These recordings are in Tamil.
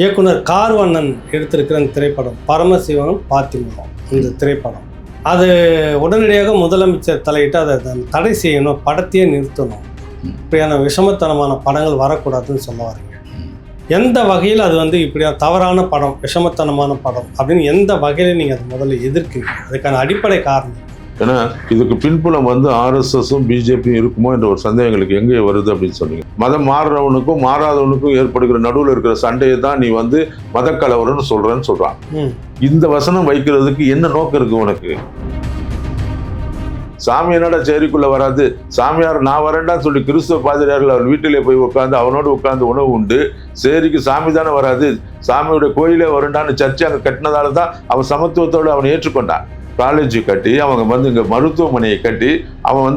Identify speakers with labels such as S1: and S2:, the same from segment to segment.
S1: இயக்குனர் கார்வண்ணன் எடுத்திருக்கிற இந்த திரைப்படம் பரமசிவனும் பாத்திமாவும். இந்த திரைப்படம் அது உடனடியாக முதலமைச்சர் தலையிட்டு அதை தடை செய்யணும், படத்தையே நிறுத்தணும், இப்படியான விஷமத்தனமான படங்கள் வரக்கூடாதுன்னு சொல்ல வரீங்க. எந்த வகையில் அது இப்படியான தவறான படம், விஷமத்தனமான படம் அப்படின்னு எந்த வகையில் நீங்கள் அது முதல்ல எதிர்க்கிறீங்க? அதுக்கான அடிப்படை காரணம்?
S2: ஏன்னா இதுக்கு பின்புலம் ஆர்எஸ்எஸும் பிஜேபியும் இருக்குமோ என்ற ஒரு சந்தேகம் எங்களுக்கு எங்கே வருது அப்படின்னு சொன்னீங்க. மதம் மாறுறவனுக்கும் மாறாதவனுக்கும் ஏற்படுகிற நடுவில் இருக்கிற சண்டையை தான் நீ மத கலவரம்னு சொல்றான். இந்த வசனம் வைக்கிறதுக்கு என்ன நோக்கம் இருக்கு உனக்கு? சாமியானோட சேரிக்குள்ள வராது, சாமியார் நான் வரேன்டான்னு சொல்லி கிறிஸ்துவ பாதிரியார்கள் அவர் வீட்டிலே போய் உட்காந்து அவனோடு உட்காந்து உணவு உண்டு. சேரிக்கு சாமி தானே வராது, சாமியோட கோயிலே வரண்டான்னு சர்ச்சை அங்கே கட்டினதால தான் அவன் சமத்துவத்தோடு அவனை ஏற்றுக்கொண்டான். காலேஜ் கட்டி அவங்க இங்கே மருத்துவமனையை கட்டி அவன்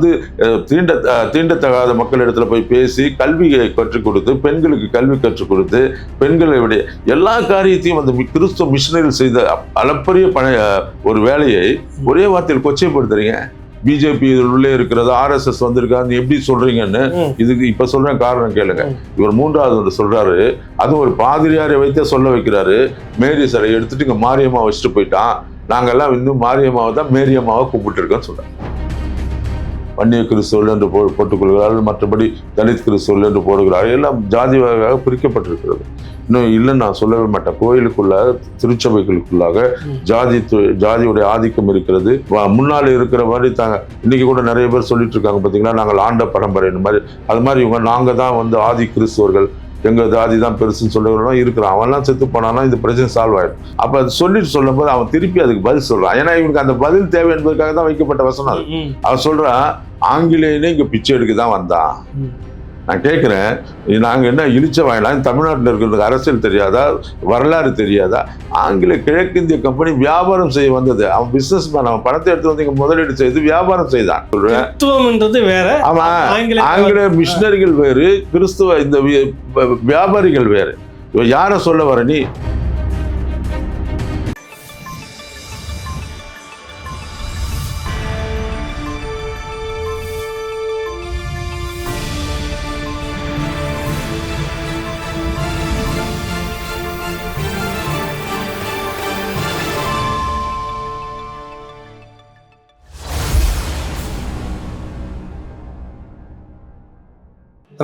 S2: தீண்டத்தகாத மக்களிடத்துல போய் பேசி கல்வியை கற்றுக் கொடுத்து, பெண்களுக்கு கல்வி கற்றுக் கொடுத்து, பெண்களுடைய எல்லா காரியத்தையும் கிறிஸ்துவ மிஷினரி செய்த அளப்பரிய ஒரு வேலையை ஒரே வார்த்தையில் கொச்சைப்படுத்துறீங்க. பிஜேபி உள்ளே இருக்கிறது, ஆர்எஸ்எஸ் வந்திருக்காங்க எப்படி சொல்றீங்கன்னு. இதுக்கு இப்ப சொல்றேன் காரணம் கேளுங்க. இவர் மூன்றாவது ஒன்று சொல்றாரு, அதுவும் ஒரு பாதிரியாரை வைத்தே சொல்ல வைக்கிறாரு. மேரி சிலை எடுத்துட்டு இங்க மாரியம்மா வச்சுட்டு போயிட்டான், நாங்கெல்லாம் இன்னும் மாரியம்மாவை தான் மேரியம்மாவை கூப்பிட்டு இருக்கோன்னு சொல்றாங்க. வன்னிய கிறிஸ்தவர்கள் என்று போட்டுக்கொள்கிறார்கள், மற்றபடி தலித் கிறிஸ்தவர்கள் என்று போடுகிறார்கள். எல்லாம் ஜாதி வகையாக பிரிக்கப்பட்டிருக்கிறது. இன்னும் இல்லைன்னு நான் சொல்லவே மாட்டேன். கோயிலுக்குள்ளாக திருச்சபைகளுக்குள்ளாக ஜாதியுடைய ஆதிக்கம் இருக்கிறது. முன்னாள் இருக்கிற மாதிரி இன்னைக்கு கூட நிறைய பேர் சொல்லிட்டு இருக்காங்க பார்த்தீங்களா, நாங்கள் ஆண்ட பரம்பரை மாதிரி. அது மாதிரி இவங்க நாங்கள் தான் ஆதி கிறிஸ்தவர்கள், எங்க ஜாதி தான் பெருசுன்னு சொல்லுறவங்க இருக்கிறான். அவன்லாம் செத்து போனானா இந்த பிரச்சனை சால்வ் ஆயிடும். அப்ப அது சொல்லிட்டு சொல்லும் போது அவன் திருப்பி அதுக்கு பதில் சொல்றான். ஏன்னா இவனுக்கு அந்த பதில் தேவை என்பதற்காக தான் வைக்கப்பட்ட வசனம் அது. அவன் சொல்றான், ஆங்கிலேயனே இங்க பிச்சை எடுக்க தான் வந்தான். நான் கேட்கிறேன், நாங்க என்ன இழிச்ச வாங்கலாம்? தமிழ்நாட்டில் இருக்கிறதுக்கு அரசியல் தெரியாதா, வரலாறு தெரியாதா? ஆங்கில கிழக்கிந்திய கம்பெனி வியாபாரம் செய்ய வந்தது. அவன் பிசினஸ் மேன், அவன் பணத்தை எடுத்து வந்து இங்க முதலீடு செய்து வியாபாரம் செய்தான்.
S1: வேற,
S2: ஆமா, ஆங்கில மிஷினரிகள் வேறு, கிறிஸ்துவ இந்த வியாபாரிகள் வேறு. யார சொல்ல வர நீ?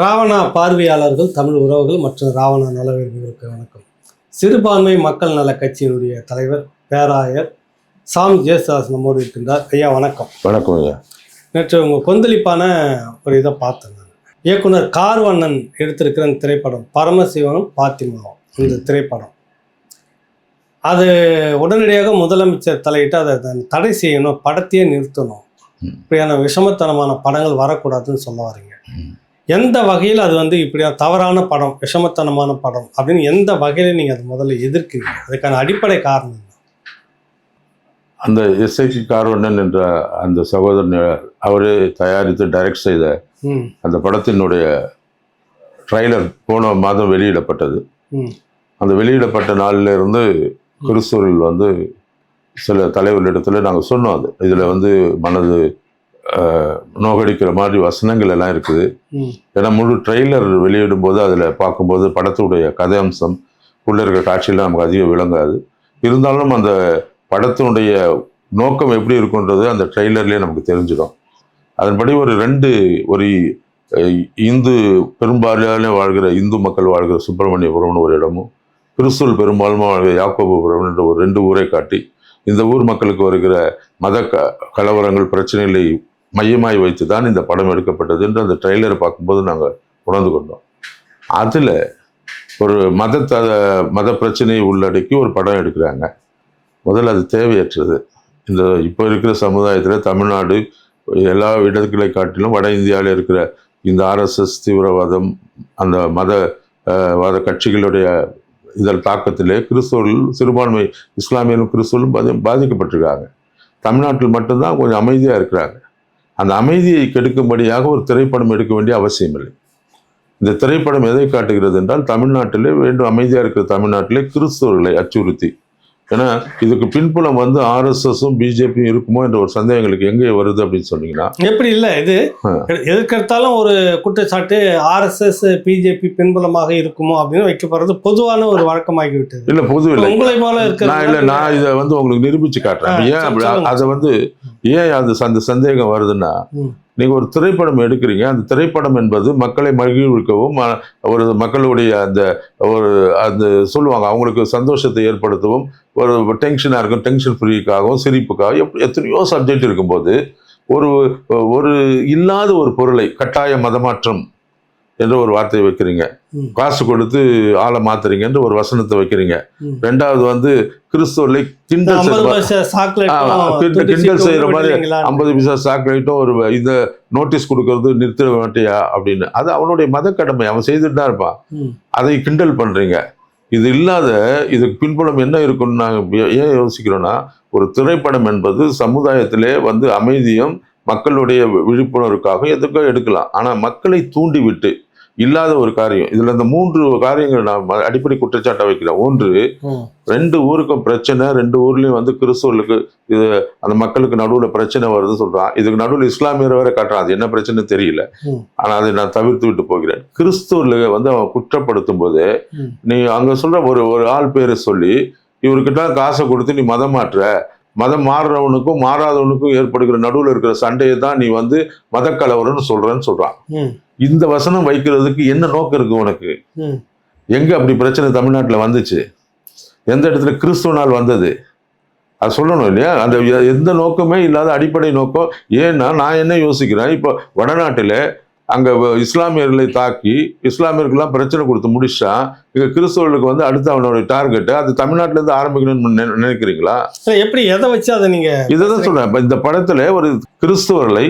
S1: ராவணா பார்வையாளர்கள், தமிழ் உறவுகள் மற்றும் ராவணா நலவிற்கு வணக்கம். சிறுபான்மை மக்கள் நல கட்சியினுடைய தலைவர் பேராயர் சாம் ஜேசுதாஸ் நம்மோடு இருக்கின்றார். ஐயா வணக்கம்.
S2: வணக்கம் ஐயா.
S1: நேற்று உங்கள் கொந்தளிப்பான ஒரு இதை பார்த்தேன் நான். இயக்குனர் கார்வண்ணன் எடுத்திருக்கிற இந்த திரைப்படம் பரமசிவனும் பாத்திமாவும். இந்த திரைப்படம் அது உடனடியாக முதலமைச்சர் தலையிட்டு அதை தடை செய்யணும், படத்தையே நிறுத்தணும், இப்படியான விஷமத்தனமான படங்கள் வரக்கூடாதுன்னு சொல்ல வரீங்க. எந்த வகையில் அது இப்படியான தவறான படம், விஷமத்தனமான படம் அப்படின்னு எந்த வகையில் நீங்கள் அது முதல்ல எதிர்க்கிறீங்க? அதுக்கான அடிப்படை காரணம்?
S2: அந்த எஸ்ஐசி கார்வண்ணன் என்ற அந்த சகோதரன் அவரே தயாரித்து டைரக்ட் செய்த அந்த படத்தினுடைய ட்ரைலர் போன மாதம் வெளியிடப்பட்டது. அந்த வெளியிடப்பட்ட நாளில் இருந்து கிறிஸ்துவர்கள் சில தலைவர்களிடத்துல நாங்கள் சொன்னோம், அது இதில் மனது நோகடிக்கிற மாதிரி வசனங்கள் எல்லாம் இருக்குது. ஏன்னா முழு ட்ரெய்லர் வெளியிடும் போது அதில் பார்க்கும்போது படத்துடைய கதை அம்சம் உள்ள இருக்கிற காட்சியெல்லாம் நமக்கு அதிகம் விளங்காது. இருந்தாலும் அந்த படத்தினுடைய நோக்கம் எப்படி இருக்குன்றது அந்த ட்ரெய்லர்லேயே நமக்கு தெரிஞ்சிடும். அதன்படி ஒரு இந்து பெரும்பாலான வாழ்கிற இந்து மக்கள் வாழ்கிற சுப்பிரமணியபுரம்னு ஒரு இடமும், கிறிஸ்துவ பெரும்பாலும் வாழ்கிற யாக்கோபுரம் என்ற ஒரு 2 ஊரை காட்டி இந்த ஊர் மக்களுக்கு வருகிற மத கலவரங்கள் பிரச்சனைகளை மையமாய் வைத்து தான் இந்த படம் எடுக்கப்பட்டது என்று அந்த ட்ரெய்லரை பார்க்கும்போது நாங்கள் உணர்ந்து கொண்டோம். அதில் ஒரு மத பிரச்சனையை உள்ளடக்கி ஒரு படம் எடுக்கிறாங்க. முதல்ல அது தேவையற்றது. இந்த இப்போ இருக்கிற சமுதாயத்தில் தமிழ்நாடு எல்லா இடங்களை காட்டிலும் வட இந்தியாவில் இருக்கிற இந்த ஆர்எஸ்எஸ் தீவிரவாதம், அந்த மதவாத கட்சிகளுடைய இதன் தாக்கத்திலே கிறிஸ்தவர்கள், சிறுபான்மை இஸ்லாமியர்களும் கிறிஸ்தவர்களும் பாதிக்கப்பட்டிருக்காங்க. தமிழ்நாட்டில் மட்டும்தான் கொஞ்சம் அமைதியாக இருக்கிறாங்க. அந்த அமைதியை கெடுக்கும்படியாக ஒரு திரைப்படம் எடுக்க வேண்டிய அவசியம் இல்லை. இந்த திரைப்படம் எதை காட்டுகிறது என்றால், தமிழ்நாட்டிலே அமைதியாக இருக்கிற தமிழ்நாட்டிலே கிறிஸ்தவர்களை அச்சுறுத்தி ஏன்னா இதுக்கு பின்புலம் வந்து ஆர்எஸ்எஸும் பிஜேபியும் இருக்குமோ என்ற ஒரு சந்தேகம் எங்களுக்கு எங்கே வருது அப்படின்னு சொன்னீங்கன்னா,
S1: எப்படி இல்லை இது எதுக்கெடுத்தாலும் ஒரு குற்றச்சாட்டு ஆர்எஸ்எஸ் பிஜேபி பின்புலமாக இருக்குமோ அப்படின்னு வைக்கப்படுறது பொதுவான ஒரு வழக்கமாகி விட்டது.
S2: இல்ல பொது இல்லை,
S1: உங்களை போல
S2: நான் இதை வந்து உங்களுக்கு நிரூபிச்சு காட்டுறேன். ஏன் அப்படி அதை வந்து ஏன் அது அந்த சந்தேகம் வருதுன்னா, நீங்க ஒரு திரைப்படம் எடுக்கிறீங்க, அந்த திரைப்படம் என்பது மக்களை மகிழ்விக்கவும் ஒரு மக்களுடைய அந்த சொல்லுவாங்க அவங்களுக்கு சந்தோஷத்தை ஏற்படுத்தவும், ஒரு டென்ஷனா இருக்கும், டென்ஷன் ஃப்ரீக்காகவும் சிரிப்புக்காகவும் எத்தனையோ சப்ஜெக்ட் இருக்கும்போது ஒரு இல்லாத ஒரு பொருளை கட்டாய மதமாற்றம் என்ற ஒரு வார்த்தையை வைக்கிறீங்க, காசு கொடுத்து ஆளை மாத்துறீங்கன்ற ஒரு வசனத்தை வைக்கிறீங்க. ரெண்டாவது வந்து கிறிஸ்துவர்களை கிண்டல் செய்யற மாதிரி 50 பைசா சாக்லேட்டும் ஒரு இத நோட்டீஸ் கொடுக்கறது நிறுத்த மாட்டியா அப்படின்னு. அது அவனுடைய மத கடமை, அவன் செய்துட்டு தான் இருப்பான். அதை கிண்டல் பண்றீங்க. இது இல்லாத இதுக்கு பின்புலம் என்ன இருக்குன்னு நாங்கள் ஏன் யோசிக்கிறோம்னா, ஒரு திரைப்படம் என்பது சமுதாயத்திலே வந்து அமைதியும் மக்களுடைய விழிப்புணர்வுக்காக எதுக்கோ எடுக்கலாம். ஆனா மக்களை தூண்டி விட்டு இல்லாத ஒரு காரியம், இதுல இந்த 3 காரியங்கள் நான் அடிப்படை குற்றச்சாட்டை வைக்கிறேன். ஒன்று, 2 ஊருக்கும் பிரச்சனை, 2 ஊர்லயும் வந்து கிறிஸ்துவர்களுக்கு இது அந்த மக்களுக்கு நடுவுல பிரச்சனை வருதுன்னு சொல்றான். இதுக்கு நடுவில் இஸ்லாமியரை வேற காட்டுறான். அது என்ன பிரச்சனை தெரியல, ஆனா அதை நான் தவிர்த்து விட்டு போகிறேன். கிறிஸ்துவர்களை வந்து அவன் குற்றப்படுத்தும் போது நீ அங்க சொல்ற ஒரு ஆள் பேரை சொல்லி இவர்கிட்ட காசை கொடுத்து நீ மதம் மாறுறவனுக்கும் மாறாதவனுக்கும் ஏற்படுகிற நடுவில் இருக்கிற சண்டையை தான் நீ வந்து மத கலவரம்னு சொல்றான். இந்த வசனம் வைக்கிறதுக்கு என்ன நோக்கம் இருக்கு உனக்கு? எங்க அப்படி பிரச்சனை தமிழ்நாட்டில் வந்துச்சு? எந்த இடத்துல கிறிஸ்துவனால் வந்தது? அது சொல்லணும் இல்லையா? அந்த எந்த நோக்கமே இல்லாத அடிப்படை நோக்கம். ஏன்னா நான் என்ன யோசிக்கிறேன், இப்போ வடநாட்டில் அங்க இஸ்லாமியர்களை தாக்கி இஸ்லாமியர்கள்லாம் பிரச்சனை கொடுத்து முடிச்சா, இங்க கிறிஸ்தவர்களுக்கு வந்து அடுத்து அவனோட டார்கெட் அது தமிழ்நாட்டில இருந்து ஆரம்பிக்கணும்னு நினைக்கிறீங்களா?
S1: எப்படி எதை வச்சு அதை நீங்க
S2: இதைதான் சொல்றேன். இந்த படத்துல ஒரு கிறிஸ்தவர்களை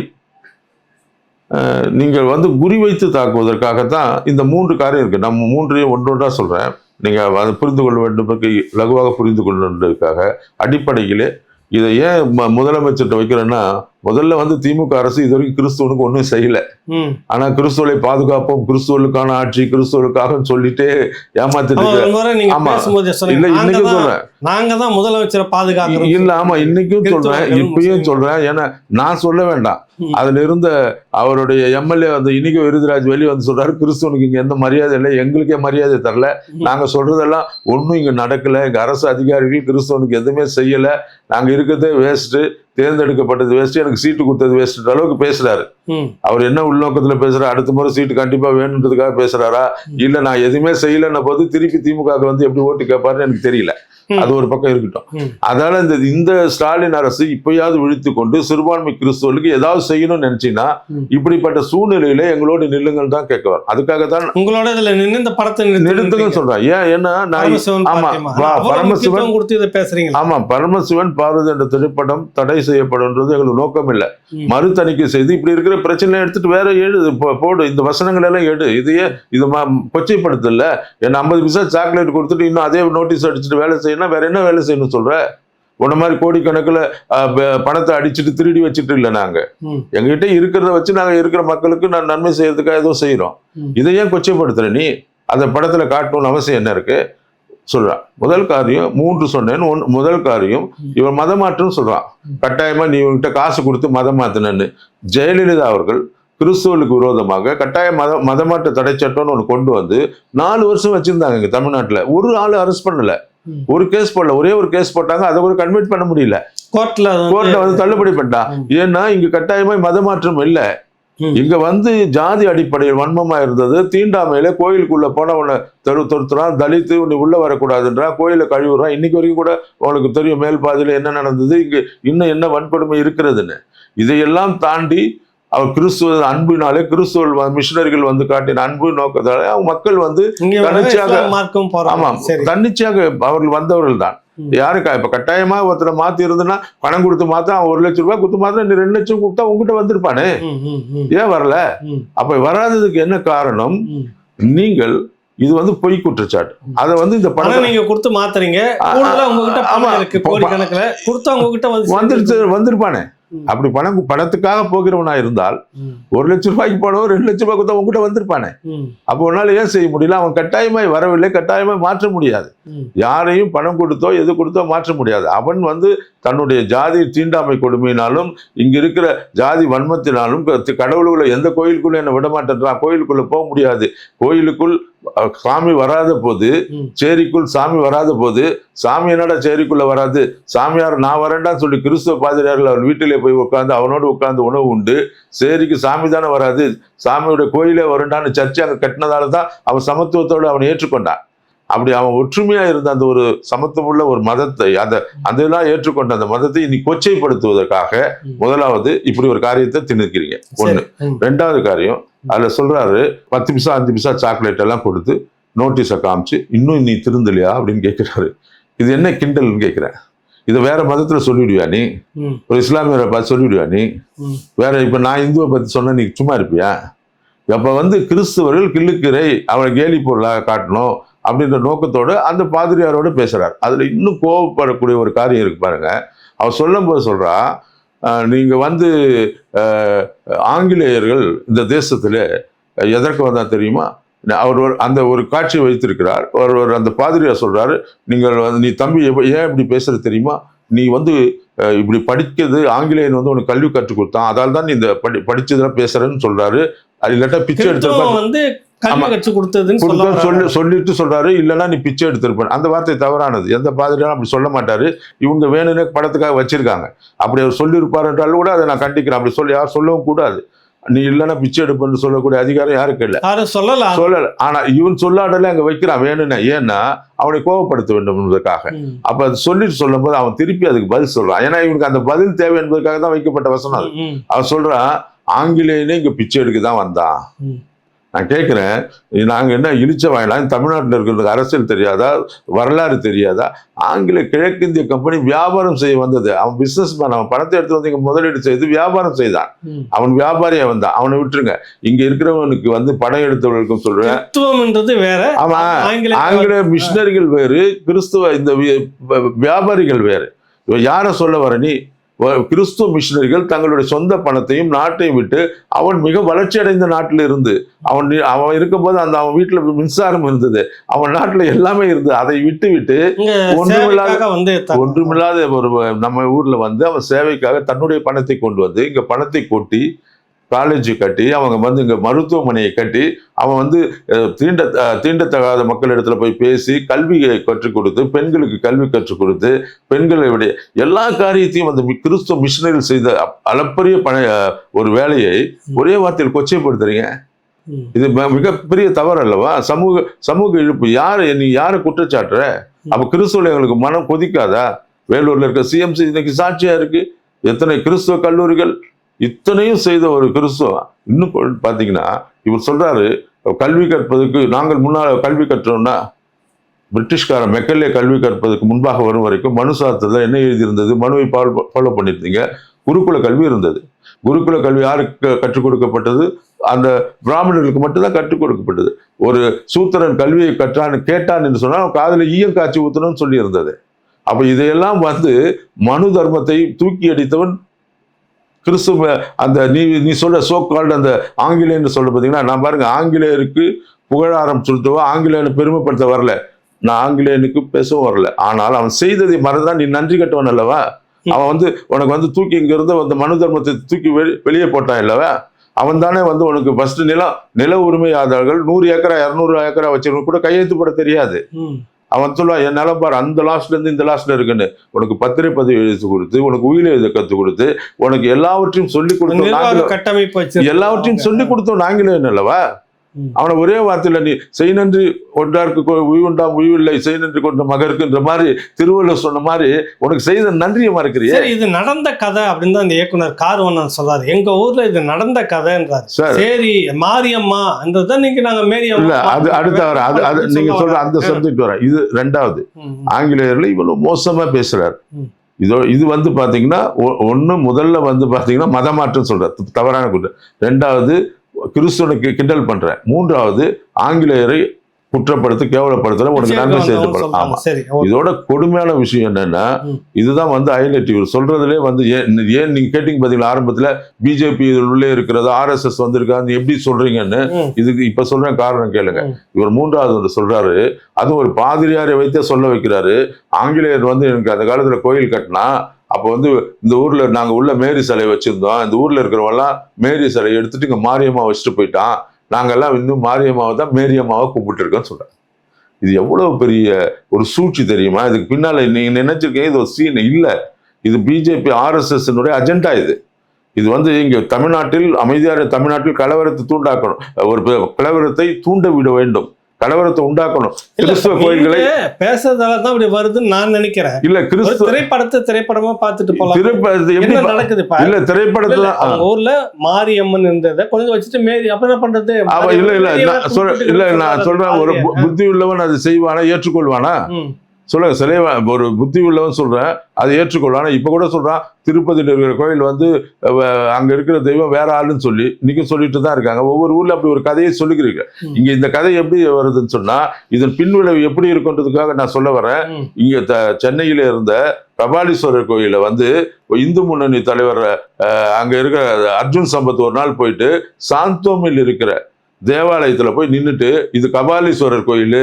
S2: நீங்கள் வந்து குறி வைத்து தாக்குவதற்காகத்தான் இந்த 3 காரியம் இருக்கு. நம்ம 3ஐயும் ஒன்றொன்றா சொல்றேன், நீங்க அதை புரிந்து கொள்ள வேண்டும், லகுவாக புரிந்து கொள்வதற்காக. அடிப்படையிலே இதை ஏன் முதலமைச்சர்கிட்ட வைக்கிறேன்னா, முதல்ல வந்து திமுக அரசு இது வரைக்கும் கிறிஸ்துவனுக்கு ஒன்றும் செய்யல. ஆனா கிறிஸ்துவலை பாதுகாப்போம், கிறிஸ்துவலுக்கான ஆட்சி, கிறிஸ்துவலுக்காக சொல்லிட்டு ஏமாத்திட்டு இல்ல இன்னைக்கும் சொல்றேன்,
S1: நாங்க தான் முதலமைச்சரை பாதுகாக்கிறோம்
S2: இல்ல. ஆமா இன்னைக்கும் சொல்றேன், இப்பயும் சொல்றேன். ஏன்னா நான் சொல்ல வேண்டாம், அதுல இருந்த அவருடைய எம்எல்ஏ வந்து இனிகோ விருதுராஜ் வெளியே வந்து சொல்றாரு, கிறிஸ்துவனுக்கு இங்க எந்த மரியாதை இல்லை, எங்களுக்கே மரியாதை தரல, நாங்க சொல்றதெல்லாம் ஒன்றும் இங்க நடக்கல, எங்க அரசு அதிகாரிகள் கிறிஸ்துவனுக்கு எதுவுமே செய்யல, நாங்க இருக்கிறதே வேஸ்ட், தேர்ந்தெடுக்கப்பட்டது வேஸ்ட், எனக்கு சீட்டு கொடுத்தது வேஸ்ட் அளவுக்கு பேசுறாரு. அவர் என்ன உள்நோக்கத்துல பேசுறாரு? அடுத்த முறை சீட்டு கண்டிப்பா வேணுன்றதுக்காக பேசுறாரா, இல்ல நான் எதுவுமே செய்யலன்ன போது திருப்பி திமுக வந்து எப்படி ஓட்டு கேட்பாருன்னு எனக்கு தெரியல. அது ஒரு பக்கம் இருக்கட்டும். அதனால இந்த ஸ்டாலின் அரசு இப்பயாவது விழித்து கொண்டு சிறுபான்மை கிறிஸ்துவர்களுக்கு ஏதாவது செய்யணும்னு நினைச்சீங்கன்னா இப்படிப்பட்ட சூழ்நிலையில எங்களோட நில்லுங்கள் தான் கேட்க வரும். அதுக்காக தான் உங்களோட இதுல நின்று இந்த படத்தை நிறுத்துங்கன்னு சொல்றேன். ஏன்னா பரமசிவன் கொடுத்து இதை பேசுறீங்க. ஆமா, பரமசிவன் பார்வதி என்ற திரைப்படம் தடை செய்யப்படும்ன்றது எங்களுக்கு நோக்கம் இல்லை. மறு தணிக்கை செய்து இப்படி இருக்கிற பிரச்சனை எடுத்துட்டு வேற போடு, இந்த வசனங்கள் எல்லாம் எடு. இதையே இது கொச்சைப்படுத்தல. என்ன 50 பைசா சாக்லேட் கொடுத்துட்டு இன்னும் அதே நோட்டீஸ் அடிச்சுட்டு வேலை செய்யணும், வேற என்ன வேலை செய்யணும் சொல்ற? உன்ன மாதிரி கோடிக்கணக்கில் பணத்தை அடிச்சுட்டு திருடி வச்சுட்டு இல்லை. நாங்க எங்ககிட்ட இருக்கிறத வச்சு நாங்க இருக்கிற மக்களுக்கு நான் நன்மை செய்யறதுக்காக ஏதோ செய்யறோம். இதையே கொச்சைப்படுத்துற நீ? அந்த படத்துல காட்டணும்னு அவசியம் என்ன இருக்கு சொல்றான். முதல் காரியம் 3 சொன்னேன்னு. முதல் காரியம் இவன் மதமாற்றம் சொல்றான். கட்டாயமா நீ இவன்கிட்ட காசு கொடுத்து மதம் மாத்தினு. ஜெயலலிதா அவர்கள் கிறிஸ்துவலுக்கு விரோதமாக கட்டாய மதமாற்ற தடை சட்டம்னு ஒன்று கொண்டு வந்து 4 வருஷம் வச்சிருந்தாங்க இங்க தமிழ்நாட்டுல. ஒரு ஆளு அரெஸ்ட் பண்ணல, ஒரு கேஸ் போடல, ஒரே ஒரு கேஸ் போட்டாங்க, அதை கூட கன்வெர்ட் பண்ண முடியல, கோர்ட்ல வந்து தள்ளுபடி பண்ணிட்டா. ஏன்னா இங்க கட்டாயமா மதமாற்றம் இல்லை. இங்க வந்து ஜாதி அடிப்படையில் வன்மமா இருந்தது. தீண்டாமையில கோயிலுக்குள்ள போனவனை தொடுத்துறான், தலித்து நீ உள்ள வரக்கூடாதுன்றான், கோயில கழிவுறான். இன்னைக்கு வரைக்கும் கூட உங்களுக்கு தெரியும் மேல் பாதியில என்ன நடந்தது, இங்க இன்னும் என்ன வன்கொடுமை இருக்கிறதுன்னு. இதையெல்லாம் தாண்டி அவர் கிறிஸ்துவ அன்பினாலே கிறிஸ்துவ மிஷினரிகள் வந்து காட்டின அன்பு நோக்கத்தாலே அவங்க மக்கள் வந்து தன்னிச்சையாக அவர்கள் வந்தவர்கள் தான். யாருக்கா இப்ப கட்டாயமா ஒருத்தரை மாத்தி இருந்ததுன்னா பணம் கொடுத்து மாத்தா அவன் 1 லட்சம் ரூபாய் கொடுத்து மாத்தா நீ 2 லட்சம் கொடுத்தா உங்ககிட்ட வந்திருப்பானே, ஏன் வரல? அப்ப வராததுக்கு என்ன காரணம்? நீங்கள் இது வந்து பொய் குற்றச்சாட்டு. அதை வந்து இந்த பணம் நீங்க கொடுத்து மாத்துறீங்க, வந்திருப்பானே. அப்படி பணத்துக்காக போகிறவனா இருந்தால் 1 லட்சம் ரூபாய்க்கு போனவன் 2 லட்சம் ரூபாய் கொடுத்தா உங்ககிட்ட வந்திருப்பானே. அப்போ உன்னால ஏன் செய்ய முடியல? அவன் கட்டாயமாய் வரவில்லை, கட்டாயமாய் மாற்ற முடியாது. யாரையும் பணம் கொடுத்தோ எது கொடுத்தோ மாற்ற முடியாது. அவன் தன்னுடைய ஜாதி தீண்டாமை கொடுமையினாலும் இங்க இருக்கிற ஜாதி வன்மத்தினாலும் கடவுளுக்குள்ள எந்த கோயிலுக்குள்ள என்ன விட மாட்டேன்றான், கோயிலுக்குள்ள போக முடியாது, கோயிலுக்குள் சாமி வராத போது, சேரிக்குள் சாமி வராத போது, சாமி என்னடா சேரிக்குள்ள வராது, சாமியார் நான் வரேன்டான்னு சொல்லி கிறிஸ்துவ பாதிரியார்கள் அவன் வீட்டிலே போய் உட்காந்து அவனோடு உட்கார்ந்து உணவு உண்டு, சேரிக்கு சாமி தானே வராது, சாமியோட கோயிலே வரண்டான்னு சர்ச்சை அங்க கட்டினதால தான் அவன் சமத்துவத்தோடு அவனை ஏற்றுக்கொண்டான். அப்படி அவன் ஒற்றுமையா இருந்த அந்த ஒரு சமத்துவமுள்ள ஒரு மதத்தை அதெல்லாம் ஏற்றுக்கொண்ட அந்த மதத்தை இனி கொச்சைப்படுத்துவதற்காக முதலாவது இப்படி ஒரு காரியத்தை திணிக்கிறீங்க. ஒண்ணு. 2வது காரியம், அதுல சொல்றாரு 10 பைசா 5 பைசா சாக்லேட் எல்லாம் கொடுத்து நோட்டீஸை காமிச்சு இன்னும் நீ திருந்தலையா அப்படின்னு கேட்கிறாரு. இது என்ன கிண்டல்னு கேட்கிறேன். இதை வேற மதத்துல சொல்லிவிடுவியா நீ? ஒரு இஸ்லாமியரை பார்த்து சொல்லிவிடுவியா நீ? வேற இப்ப நான் இந்துவை பத்தி சொன்ன நீ சும்மா இருப்பியா? அப்ப கிறிஸ்துவர்கள் கிள்ளுக்கிறை அவனை கேலி பொருளாக காட்டணும் அப்படின்ற நோக்கத்தோடு அந்த பாதிரியாரோடு பேசுறார். அதுல இன்னும் கோபப்படக்கூடிய ஒரு காரியம் இருக்கு பாருங்க. அவர் சொல்லும் போது சொல்றா, நீங்க ஆங்கிலேயர்கள் இந்த தேசத்துல எதற்கு வந்தா தெரியுமா? அவர் அந்த ஒரு காட்சி வைத்திருக்கிறார். அந்த பாதிரியார் சொல்றாரு, நீ தம்பி ஏன் இப்படி பேசுறது தெரியுமா? நீ இப்படி படிக்கிறது ஆங்கிலேயன் உனக்கு கல்வி கற்றுக் கொடுத்தான், அதால தான் நீ இந்த படிச்சதெல்லாம் பேசுறேன்னு சொல்றாரு. அது இல்லாட்டா பிச்சை எடுத்து சொல்லிட்டு சொல்றாரு, இல்லைன்னா நீ பிச்சை எடுத்திருப்ப. அந்த வார்த்தை தவறானது. எந்த பாதிரியாரும் அப்படி சொல்ல மாட்டாரு. இவங்க வேணும்னே படத்துக்காக வச்சிருக்காங்க. அப்படி அவர் சொல்லியிருப்பாரு என்றாலும் கூட அதை நான் கண்டிக்கிறேன். அப்படி யாரும் சொல்லவும் கூடாது. நீ இல்லைன்னா பிச்சை எடுப்புன்னு சொல்லக்கூடிய அதிகாரம் யாருக்கு இல்லை, சொல்லல. ஆனா இவன் சொல்லாடல அங்க வைக்கிறான் வேணும்னா. ஏன்னா அவனை கோபப்படுத்த வேண்டும் என்பதற்காக. அப்ப அது சொல்லிட்டு சொல்லும் போது அவன் திருப்பி அதுக்கு பதில் சொல்றான். ஏன்னா இவனுக்கு அந்த பதில் தேவை என்பதற்காக தான் வைக்கப்பட்ட வசனம் அது. அவன் சொல்றான், ஆங்கிலேயனே இங்க பிச்சை எடுக்க தான் வந்தான். நான் கேட்கிறேன், நாங்க என்ன இழிச்ச வாங்கலாம்? தமிழ்நாட்டில் இருக்கிறதுக்கு அரசியல் தெரியாதா, வரலாறு தெரியாதா? கிழக்கிந்திய கம்பெனி வியாபாரம் செய்ய வந்தது. அவன் பிசினஸ் மேன். அவன் பணத்தை எடுத்து வந்து இங்க முதலீடு செய்து வியாபாரம் செய்தான். அவன் வியாபாரியா வந்தான். அவனை விட்டுருங்க. இங்க இருக்கிறவனுக்கு படம் எடுத்தவர்களுக்கும் சொல்றேன் வேற. ஆமா, ஆங்கில மிஷினரிகள் வேறு, கிறிஸ்துவ இந்த வியாபாரிகள் வேறு. யார சொல்ல வர நீ? கிறிஸ்துவ மிஷினரிகள் தங்களுடைய சொந்த பணத்தையும் நாட்டையும் விட்டு, அவன் மிக வளர்ச்சி அடைந்த நாட்டில் இருந்து அவன் இருக்கும்போது அவன் வீட்டுல மின்சாரம் இருந்தது, அவன் நாட்டுல எல்லாமே இருந்தது. அதை விட்டு ஒன்றுமில்லாத ஒரு நம்ம ஊர்ல அவன் சேவைக்காக தன்னுடைய பணத்தை கொண்டு இங்க பணத்தை கொட்டி காலேஜ் கட்டி, அவங்க இங்க மருத்துவமனையை கட்டி, அவன் தீண்டத்தகாத மக்களிடத்துல போய் பேசி கல்வியை கற்றுக் கொடுத்து, பெண்களுக்கு கல்வி கற்றுக் கொடுத்து, பெண்களுடைய எல்லா காரியத்தையும் கிறிஸ்துவ மிஷினரிகள் செய்த அளப்பரிய ஒரு வேலையை ஒரே வார்த்தையில் கொச்சைப்படுத்துறீங்க. இது மிகப்பெரிய தவறு அல்லவா? சமூக இழுப்பு. நீ யாரை குற்றச்சாட்டுற? அப்ப கிறிஸ்துவ எங்களுக்கு மனம் கொதிக்காதா? வேலூர்ல இருக்க சிஎம்சி இன்னைக்கு சாட்சியா இருக்கு. எத்தனை கிறிஸ்துவ கல்லூரிகள் இத்தனையும் செய்த ஒரு கிறிஸ்துவம். இன்னும் பாத்தீங்கன்னா இவர் சொல்றாரு, கல்வி கற்பதற்கு நாங்கள் முன்னால் கல்வி கற்றோம்னா, பிரிட்டிஷ்காரன் மெக்கல்லே கல்வி கற்பதற்கு முன்பாக வரும் வரைக்கும் மனு சாஸ்திரத்துல என்ன எழுதியிருந்தது? மனுவை ஃபாலோ பண்ணிருந்தீங்க. குருகுல கல்வி இருந்தது. குருகுல கல்வி யாருக்கு கற்றுக் கொடுக்கப்பட்டது? அந்த பிராமணர்களுக்கு மட்டும்தான் கற்றுக் கொடுக்கப்பட்டது. ஒரு சூத்திரன் கல்வியை கற்றான்னு கேட்டான் என்று சொன்னா காதுல ஈயம் காய்ச்சி ஊத்தணும்னு சொல்லி இருந்தது. அப்ப இதையெல்லாம் மனு தர்மத்தை தூக்கி அடித்தவன் கிறிஸ்துவ. அந்த நீ சொல்ற சோ கால்டு அந்த ஆங்கிலேயன்னு சொல்ல பார்த்தீங்கன்னா, நான் பாருங்க, ஆங்கிலேயருக்கு புகழாரம் செலுத்தவோ ஆங்கிலேயனை பெருமைப்படுத்த வரல, நான் ஆங்கிலேயனுக்கு பேசவும் வரல. ஆனால் அவன் செய்ததை மறந்தான் நீ நன்றி கட்டவன் அல்லவா? அவன் உனக்கு தூக்கி இங்க இருந்து அந்த மனு தர்மத்தை தூக்கி வெளியே போட்டான் இல்லவா? அவன் தானே உனக்கு ஃபர்ஸ்ட் நில உரிமையாளர்கள் 100 ஏக்கரா 200 ஏக்கரா வச்சிருக்க கூட கையெழுத்து போட தெரியாது. அவன் சொல்லுவான், என் நிலம் பாரு, அந்த லாஸ்ட்ல இருந்து இந்த லாஸ்ட்ல இருக்குன்னு. உனக்கு பத்திரை பதிவு எழுதி கொடுத்து, உனக்கு உயிரை எழுத கற்றுக் கொடுத்து, உனக்கு எல்லாவற்றையும் சொல்லி கொடுத்தோம். கட்டமைப்பு எல்லாவற்றையும் சொல்லி கொடுத்தோம் நாங்களே அல்லவா? அவனை ஒரே வார்த்தையில நீ செய் நன்றி ஒன்றாருக்கு உய்வுண்டாம் உய்வில்லை, செய் நன்றி கொண்ட மகருக்குன்ற மாதிரி திருவள்ளுவர் சொன்ன மாதிரி உனக்கு செய்த நன்றியை மறக்கிறியே.
S1: இது நடந்த கதை அப்படின்னு தான் இந்த இயக்குனர் கார்வண்ணன் சொல்றாரு. எங்க ஊர்ல இது நடந்த கதைன்றாரு. சரி, மாரியம்மா என்றதான் நீங்க நாங்க மேரியம்மா.
S2: அது அடுத்த வர அது நீங்க சொல்ற அந்த சப்ஜெக்ட் வர. இது 2வது. ஆங்கிலேயர்ல இவ்வளவு மோசமா பேசுறாரு. இது பாத்தீங்கன்னா முதல்ல பாத்தீங்கன்னா மதமாற்றம் சொல்ற தவறான குற்றம். 2வது கிறிஸ்துவனுக்கு கிண்டல் பண்ற. 3வது ஆங்கிலேயரை குற்றப்படுத்த கேவலப்படுத்தல உனக்கு நன்மை செய்யப்படும். ஆமா,
S1: சரி.
S2: இதோட கொடுமையான விஷயம் என்னன்னா, இதுதான் வந்து ஹைலைட். இவர் சொல்றதுலே வந்து ஏன் நீங்க கேட்டீங்க பாத்தீங்களா ஆரம்பத்துல, பிஜேபி உள்ளே இருக்கிறது, RSS வந்திருக்காங்க எப்படி சொல்றீங்கன்னு. இதுக்கு இப்ப சொல்றேன் காரணம் கேளுங்க. இவர் மூன்றாவது ஒன்று சொல்றாரு, அதுவும் ஒரு பாதிரியாரை வைத்தே சொல்ல வைக்கிறாரு. ஆங்கிலேயர் வந்து எனக்கு அந்த காலத்துல கோயில் கட்டினா, அப்போ வந்து இந்த ஊர்ல நாங்க உள்ள மேரி சிலை வச்சிருந்தோம், இந்த ஊர்ல இருக்கிறவெல்லாம் மேரி சிலை எடுத்துட்டு இங்க மாரியம்மா வச்சுட்டு போயிட்டான், நாங்கெல்லாம் இன்னும் மாரியம்மாவை தான் மேரியம்மாவை கும்பிட்டு இருக்கோம்னு சொல்றேன். இது எவ்வளவு பெரிய ஒரு சூழ்ச்சி தெரியுமா? இதுக்கு பின்னால நீங்க நினைச்சிருக்கீங்க இது ஒரு சீன் இல்ல, இது பிஜேபி RSS அஜெண்டா. இது வந்து இங்க தமிழ்நாட்டில் அமைதியான தமிழ்நாட்டில் கலவரத்தை தூண்டாக்கணும், ஒரு கலவரத்தை தூண்ட விட வேண்டும், கலவரத்தை உண்டாக்கணும். கிறிஸ்துவ கோயில்களை
S1: பேசுறதால தான் அப்படி வருதுன்னு நான் நினைக்கிறேன்.
S2: இல்ல கிறிஸ்துவ
S1: திரைப்படமா பார்த்துட்டு போலாம்.
S2: எப்படி
S1: நடக்குது
S2: இல்ல திரைப்படத்துல
S1: ஊர்ல மாரியம்மன் இருந்ததை கொஞ்சம் வச்சுட்டு மேரி அப்ப என்ன பண்றது?
S2: இல்ல நான் சொல்றேன், ஒரு புத்தி உள்ளவன் அது செய்வானா, ஏற்றுக்கொள்வானா? சொல்லுங்க. சிலை ஒரு புத்தி உள்ளவன் சொல்றேன், அதை ஏற்றுக்கொள்வானா? இப்ப கூட சொல்றான், திருப்பதியில் இருக்கிற கோயில் வந்து அங்க இருக்கிற தெய்வம் வேற ஆளுன்னு சொல்லி இன்னைக்கு சொல்லிட்டு தான் இருக்காங்க. ஒவ்வொரு ஊர்ல அப்படி ஒரு கதையை சொல்லிக்கிறீங்க. இங்க இந்த கதை எப்படி வருதுன்னு சொன்னா, இதன் பின்விளைவு எப்படி இருக்குன்றதுக்காக நான் சொல்ல வரேன். இங்க சென்னையில இருந்த கபாலீஸ்வரர் கோயில வந்து இந்து முன்னணி தலைவர் அங்க இருக்கிற அர்ஜுன் சம்பத் ஒரு நாள் போயிட்டு சாந்தோமில் இருக்கிற தேவாலயத்துல போய் நின்றுட்டு, இது கபாலீஸ்வரர் கோயில்,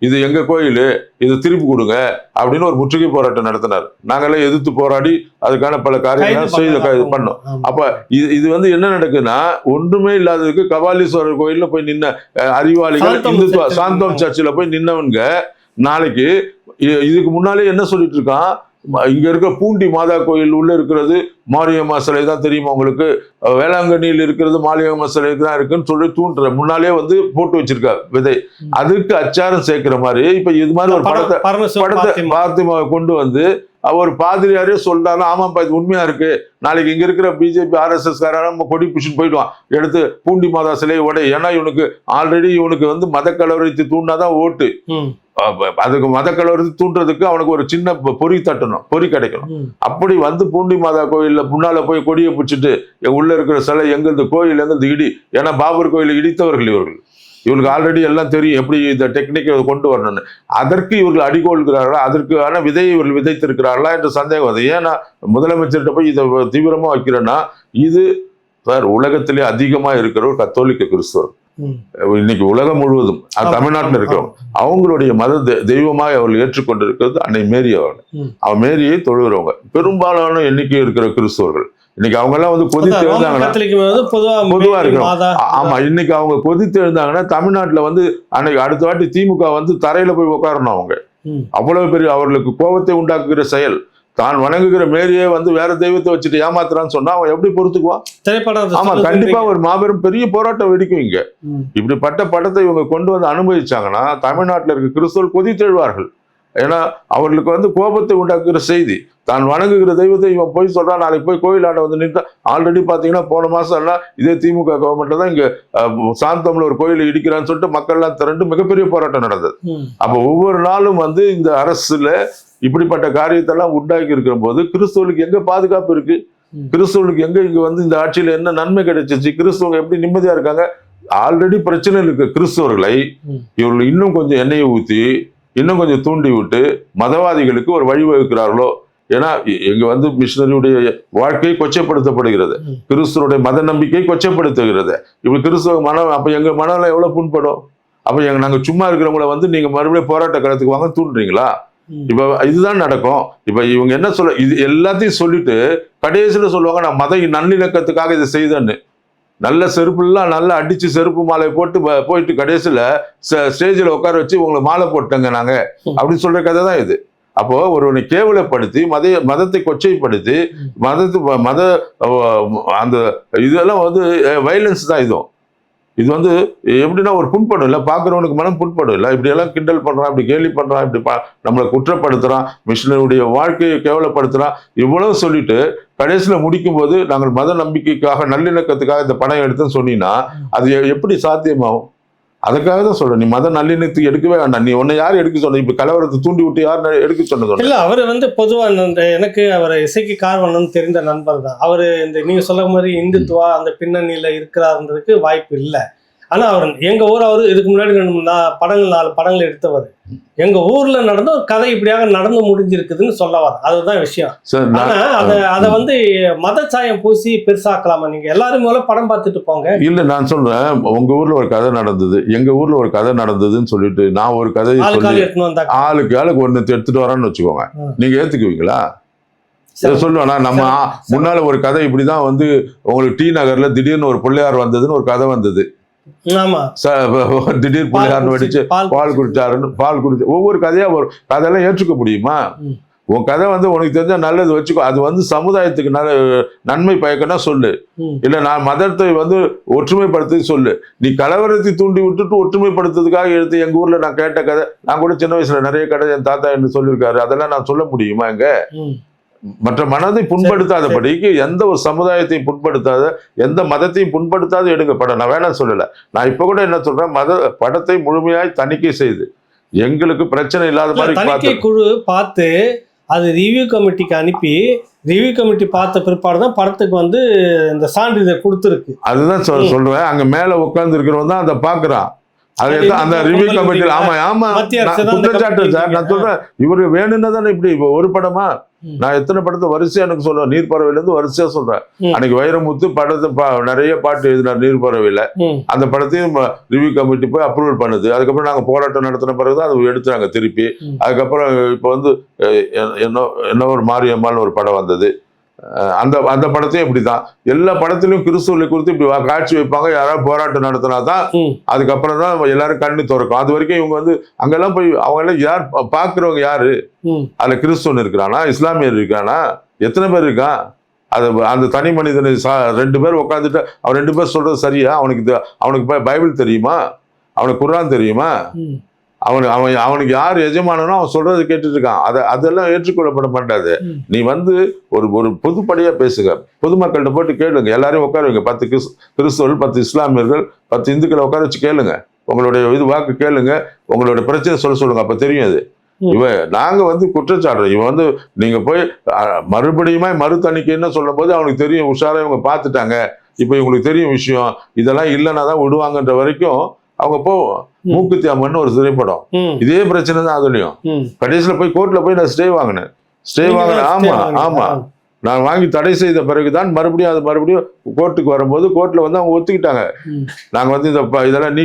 S2: இது எங்க கோயில், இது திருப்பி கொடுங்க அப்படின்னு ஒரு முற்றுகை போராட்டம் நடத்தினார். நாங்கெல்லாம் எதிர்த்து போராடி அதுக்கான பல காரியங்கள் பண்ணோம். அப்ப இது வந்து என்ன நடக்குதுன்னா, ஒன்றுமே இல்லாததுக்கு கபாலீஸ்வரர் கோயில்ல போய் நின்ன அறிவாளிகள், இந்துத்துவ சாந்தோம் சர்ச்சில் போய் நின்னவங்க நாளைக்கு இதுக்கு முன்னாலே என்ன சொல்லிட்டு இருக்கான், இங்க இருக்க பூண்டி மாதா கோயில் உள்ள இருக்கிறது மாரியம்மா சிலை தான் தெரியுமா உங்களுக்கு, வேளாங்கண்ணியில் இருக்கிறது மாரியம்மா சிலை தான் இருக்குன்னு சொல்லி தூண்டுற முன்னாலே வந்து போட்டு வச்சிருக்கா விதை. அதுக்கு அச்சாரம் சேர்க்கிற மாதிரி இப்ப இது மாதிரி ஒரு படத்தை பாத்திமாவை கொண்டு வந்து ஒரு பாதிரியாரே சொல்றாங்க, ஆமாப்பா இது உண்மையா இருக்கு, நாளைக்கு இங்க இருக்கிற பிஜேபி RSS காரங்க கொடி பிடிச்சிட்டு போயிடுவான், எடுத்து பூண்டி மாதா சிலையை உடை. ஏன்னா இவனுக்கு ஆல்ரெடி இவனுக்கு வந்து மத கலவரத்தை தூண்டாதான் ஓட்டு. அதுக்கு மத கலவரத்தை தூண்டுறதுக்கு அவனுக்கு ஒரு சின்ன பொறி தட்டணும், பொறி கிடைக்கணும். அப்படி வந்து பூண்டி மாதா கோயில்ல முன்னால போய் கொடியை பிடிச்சிட்டு உள்ள இருக்கிற சிலை எங்களது கோயில் எங்களது இடி. ஏன்னா பாபர் கோயிலை இடித்தவர்கள் இவர்கள். இவங்களுக்கு ஆல்ரெடி எல்லாம் தெரியும் எப்படி இந்த டெக்னிக்கை கொண்டு வரணும்னு. அதற்கு இவர்கள் அடிகோள்கிறார்களா, அதற்கான விதையை இவர்கள் விதைத்திருக்கிறார்களா என்ற சந்தேகம் வருது. ஏன்னா முதலமைச்சர்கிட்ட போய் இதை தீவிரமா வைக்கிறேன்னா, இது சார் உலகத்திலே அதிகமா இருக்கிற ஒரு கத்தோலிக்க கிறிஸ்தவர் இன்னைக்கு உலகம் முழுவதும் தமிழ்நாட்டில் இருக்கிறோம், அவங்களுடைய மத தெய்வமாக அவர்கள் ஏற்றுக்கொண்டிருக்கிறது அன்னை மேரி அவர்கள். அவன் மேரியை தொழுகிறவங்க பெரும்பாலான எண்ணிக்கை இருக்கிற கிறிஸ்தவர்கள். இன்னைக்கு அவங்க எல்லாம் வந்து கொதித்து எழுந்தாங்கன்னா பொதுவா இருக்கிறோம். ஆமா, இன்னைக்கு அவங்க கொதித்து எழுந்தாங்கன்னா தமிழ்நாட்டுல வந்து அன்னைக்கு அடுத்த வாட்டி திமுக வந்து தரையில போய் உட்காரணும். அவங்க அவ்வளவு பெரிய அவர்களுக்கு கோபத்தை உண்டாக்குகிற செயல். தான் வணங்குகிற மேரியே வந்து வேற தெய்வத்தை வச்சுட்டு ஏமாத்துறான்னு சொன்னா அவன் எப்படி பொறுத்துக்குவான்? ஆமா, கண்டிப்பா ஒரு மாபெரும் பெரிய போராட்டம் வெடிக்கும் இங்க. இப்படிப்பட்ட படத்தை இவங்க கொண்டு வந்து அனுமதிச்சாங்கன்னா தமிழ்நாட்டில் இருக்க கிறிஸ்தவர்கள் கொதித்தெழுவார்கள். ஏன்னா அவர்களுக்கு வந்து கோபத்தை உண்டாக்குகிற செய்தி. தான் வணங்குகிற தெய்வத்தை இவன் போய் சொல்றான், நாளைக்கு போய் கோயிலாண்ட வந்து நின்று. ஆல்ரெடி பாத்தீங்கன்னா போன மாசம் எல்லாம் இதே திமுக கவர்மெண்ட் தான் இங்க சாந்தம்ல ஒரு கோயிலை இடிக்கிறான்னு சொல்லிட்டு மக்கள் எல்லாம் திரண்டு மிகப்பெரிய போராட்டம் நடந்தது. அப்ப ஒவ்வொரு நாளும் வந்து இந்த அரசுல இப்படிப்பட்ட காரியத்தெல்லாம் உண்டாக்கி இருக்கிற போது கிறிஸ்தவர்களுக்கு எங்க பாதுகாப்பு இருக்கு? கிறிஸ்தவர்களுக்கு எங்க இங்க வந்து இந்த ஆட்சியில என்ன நன்மை கிடைச்சிச்சு? கிறிஸ்தவங்க எப்படி நிம்மதியா இருக்காங்க? ஆல்ரெடி பிரச்சனை இருக்கு. கிறிஸ்தவர்களை இவர்கள் இன்னும் கொஞ்சம் எண்ணெயை ஊத்தி இன்னும் கொஞ்சம் தூண்டி விட்டு மதவாதிகளுக்கு ஒரு வழிவகுக்கிறார்களோ? ஏன்னா எங்க வந்து மிஷனரியுடைய வாழ்க்கை கொச்சைப்படுத்தப்படுகிறது, கிறிஸ்துவனுடைய மத நம்பிக்கை கொச்சைப்படுத்துகிறது. இப்ப கிறிஸ்தவ மனம், அப்ப எங்க மனம்லாம் எவ்வளவு புண்படும்? அப்ப நாங்க சும்மா இருக்கிறவங்கள வந்து நீங்க மறுபடியும் போராட்ட காலத்துக்கு வாங்க தூண்டுறீங்களா? இப்ப இதுதான் நடக்கும். இப்ப இவங்க என்ன சொல்ல, இது எல்லாத்தையும் சொல்லிட்டு கடைசியில சொல்லுவாங்க, நான் மத நல்லிணக்கத்துக்காக இதை செய்தேன்னு. நல்ல செருப்புலாம் நல்லா அடிச்சு செருப்பு மாலை போட்டு போயிட்டு கடைசியில ஸ்டேஜில் உட்கார வச்சு உங்களை மாலை போட்டங்க நாங்க அப்படின்னு சொல்ற கதை தான் இது. அப்போ ஒருவனை கேவலப்படுத்தி மதத்தை கொச்சைப்படுத்தி மத அந்த இதெல்லாம் வந்து வைலன்ஸ் தான். இது வந்து எப்படின்னா ஒரு புண்படும் இல்லை, பார்க்குறவனுக்கு மனம் புண்படும் இல்லை. இப்படி எல்லாம் கிண்டல் பண்றான், இப்படி கேலி பண்றான், இப்படி நம்மளை குற்றப்படுத்துறான், மிஷனருடைய வாழ்க்கையை கேவலப்படுத்துறான், இவ்வளவு சொல்லிட்டு கடைசியில முடிக்கும் போது நாங்கள் மத நம்பிக்கைக்காக நல்லிணக்கத்துக்காக இந்த படம் எடுத்துன்னு சொன்னீங்கன்னா அது எப்படி சாத்தியமாகும்? அதுக்காக தான் சொல்றேன், நீ மத நல்லிணக்கத்துக்கு எடுக்கவே வேண்டாம். நீ உன்னை யார் எடுக்க சொன்ன? இப்ப கலவரத்தை தூண்டி விட்டு யார் எடுக்க சொன்னது? இல்ல,
S1: அவர் வந்து பொதுவா எனக்கு அவர் இசைக்கு கார்வண்ணன் தெரிந்த நண்பர் தான். அவரு இந்த நீங்க சொல்ல மாதிரி இந்துத்துவா அந்த பின்னணியில இருக்கிறாருன்றதுக்கு வாய்ப்பு இல்லை. ஆனா அவர் எங்க ஊர் அவரு இதுக்கு முன்னாடி 4 படங்கள் எடுத்தவர். எங்க ஊர்ல நடந்த ஒரு கதை இப்படியாக நடந்து முடிஞ்சிருக்குதுன்னு சொல்ல வர, அதுதான் விஷயம். ஆனா அத வந்து மத சாயம் பூசி பெருசாக்கலாமா? நீங்க எல்லாரும் மேல படம் பார்த்துட்டு போங்க.
S2: இல்ல நான் சொல்றேன், உங்க ஊர்ல ஒரு கதை நடந்தது, எங்க ஊர்ல ஒரு கதை நடந்ததுன்னு சொல்லிட்டு நான் ஒரு கதையை ஆளுக்கு ஒண்ணு எடுத்துட்டு வரேன்னு வச்சுக்கோங்க, நீங்க ஏத்துக்குவீங்களா? சொல்லுவேன்னா நம்ம முன்னால ஒரு கதை இப்படிதான் வந்து உங்களுக்கு டி நகர்ல திடீர்னு ஒரு பிள்ளையார் வந்ததுன்னு ஒரு கதை வந்தது. திடீர் பிள்ளையார்னு வெடிச்சு பால் குடிச்சு ஒவ்வொரு கதையா ஒரு கதையெல்லாம் ஏற்றுக்க முடியுமா? உன் கதை வந்து உனக்கு தெரிஞ்சா நல்லது வச்சுக்கோ, அது வந்து சமுதாயத்துக்கு நன்மை பயக்கனா சொல்லு. இல்ல நான் மதத்தை வந்து ஒற்றுமைப்படுத்தி சொல்லு. நீ கலவரத்தை தூண்டி விட்டுட்டு ஒற்றுமைப்படுத்துறதுக்காக எடுத்து எங்க ஊர்ல நான் கேட்ட கதை, நான் கூட சின்ன வயசுல நிறைய கதை என் தாத்தா என்ன சொல்லியிருக்காரு, அதெல்லாம் நான் சொல்ல முடியுமா? எங்க மற்ற மனதை புண்படுத்தாதபடிக்கு எந்த ஒரு சமுதாயத்தையும் புண்படுத்தாத, எந்த மதத்தையும் புண்படுத்தாத எடுங்க படம். நான் வேணாம் சொல்லல. நான் இப்ப கூட என்ன சொல்றேன், படத்தை முழுமையாய் தணிக்கை செய்து எங்களுக்கு பிரச்சனை இல்லாத மாதிரி
S1: தணிக்கை குழு பார்த்து அது ரிவ்யூ கமிட்டிக்கு அனுப்பி ரிவ்யூ கமிட்டி பார்த்த பிற்பாடு தான் படத்துக்கு வந்து இந்த சான்றிதழ் கொடுத்துருக்கு.
S2: அதுதான் சொல்றேன், அங்க மேல உட்கார்ந்து இருக்கிறவன் தான் அதை பாக்குறான். அந்த ரிவ்யூ கமிட்டி ஆமா குற்றச்சாட்டு சார். நான் சொல்றேன், இவரு வேணும்னா தானே இப்படி ஒரு படமா நான் எத்தனை படத்தை வரிசையா எனக்கு சொல்றேன், நீர்ப்பறவையில இருந்து வரிசையா சொல்றேன். அன்னைக்கு வைரமுத்து படத்தை நிறைய பாட்டு எழுதினார் நீர்ப்பறவையில, அந்த படத்தையும் ரிவ்யூ கமிட்டி போய் அப்ரூவல் பண்ணுது. அதுக்கப்புறம் நாங்க போராட்டம் நடத்தின பிறகுதான் அது எடுத்தாங்க திருப்பி. அதுக்கப்புறம் இப்ப வந்து என்ன ஒரு மாரியம்மாள் ஒரு படம் வந்தது, அந்த படத்தையும் இப்படிதான். எல்லா படத்திலையும் கிறிஸ்துவலை குறித்து இப்படி காட்சி வைப்பாங்க. யாராவது போராட்டம் நடத்தினாதான் அதுக்கப்புறம் தான் எல்லாரும் கண்ணு திறக்கும். அது வரைக்கும் இவங்க வந்து அங்கெல்லாம் போய் அவங்க எல்லாம் யார் பாக்குறவங்க யாரு? அதுல கிறிஸ்துவன் இருக்கிறானா, இஸ்லாமியர் இருக்கானா, எத்தனை பேர் இருக்கான்? அது அந்த தனி மனிதனை 2 பேர் உட்காந்துட்டு அவன் 2 பேர் சொல்றது சரியா? அவனுக்கு பைபிள் தெரியுமா? அவனுக்கு குர்ஆன் தெரியுமா? அவனுக்கு யார் எஜமானனோ அவன் சொல்றது கேட்டுட்டு இருக்கான். அதெல்லாம் ஏற்றுக்கொள்ளப்பட மாட்டாது. நீ வந்து ஒரு பொதுப்படையா பேசுங்க, பொதுமக்கள்கிட்ட போட்டு கேளுங்க, எல்லாரையும் உட்காருங்க, 10 கிறிஸ்தவர்கள், 10 இஸ்லாமியர்கள், 10 இந்துக்களை உட்கார வச்சு கேளுங்க, உங்களுடைய வாக்கு கேளுங்க, உங்களுடைய பிரச்சனை சொல்லுங்க, அப்ப தெரியும். அது நாங்க வந்து குற்றச்சாட்டுறோம். இவன் வந்து நீங்க போய் மறுபடியுமா மறு தணிக்கைன்னு சொல்லும் போது அவனுக்கு தெரியும், உஷாரா இவங்க பார்த்துட்டாங்க, இப்ப இவங்களுக்கு தெரியும் விஷயம், இதெல்லாம் இல்லைன்னா தான் விடுவாங்கன்ற வரைக்கும் அவங்க போவோம். மூக்குத்தி அம்மன் ஒரு திரைப்படம், இதே பிரச்சனை தான். அதுலயும் கடைசியில போய் கோர்ட்ல போய் நான் ஸ்டே வாங்கினேன். ஆமா நான் வாங்கி தடை செய்த பிறகுதான் மறுபடியும் கோர்ட்டுக்கு வரும்போது கோர்ட்ல வந்து அவங்க ஒத்துக்கிட்டாங்க. நாங்க வந்து இதெல்லாம்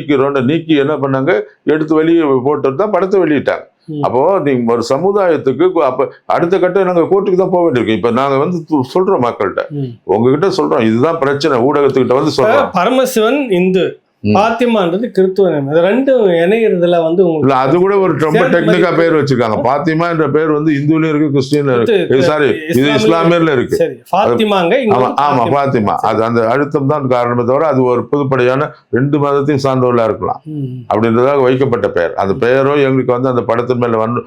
S2: நீக்கி என்ன பண்ணாங்க, எடுத்து வெளியே போட்டு தான் படத்தை வெளியிட்டாங்க. அப்போ நீங்க ஒரு சமுதாயத்துக்கு அப்ப அடுத்த கட்டம் நாங்க கோர்ட்டுக்கு தான் போக வேண்டியிருக்கு. இப்ப நாங்க வந்து சொல்றோம் மக்கள்கிட்ட, உங்ககிட்ட சொல்றோம், இதுதான் பிரச்சனை. ஊடகத்துக்கிட்ட வந்து சொல்றோம்,
S1: பரமசிவன் இந்து, பாத்திமான்றது கிறிஸ்துவம், இது ரெண்டும் இணையறதுல வந்து
S2: இல்ல, அது கூட ஒரு ரொம்ப டெக்னிக்கா பேர் வச்சிருக்காங்க. பாத்திமா என்ற பேர் வந்து இந்துலயும் இருக்கு, கிறிஸ்டியன்ல இருக்கு, சாரி இது இஸ்லாமியர்ல இருக்கு. ஆமா பாத்திமா, அது அந்த அழுத்தம் தான் காரணமே தவிர அது ஒரு பொதுப்படையான 2 மதத்தையும் சார்ந்தவர்களா இருக்கலாம் அப்படின்றதாக வைக்கப்பட்ட பெயர். அந்த பெயரோ எங்களுக்கு வந்து அந்த படத்தின் மேல வந்து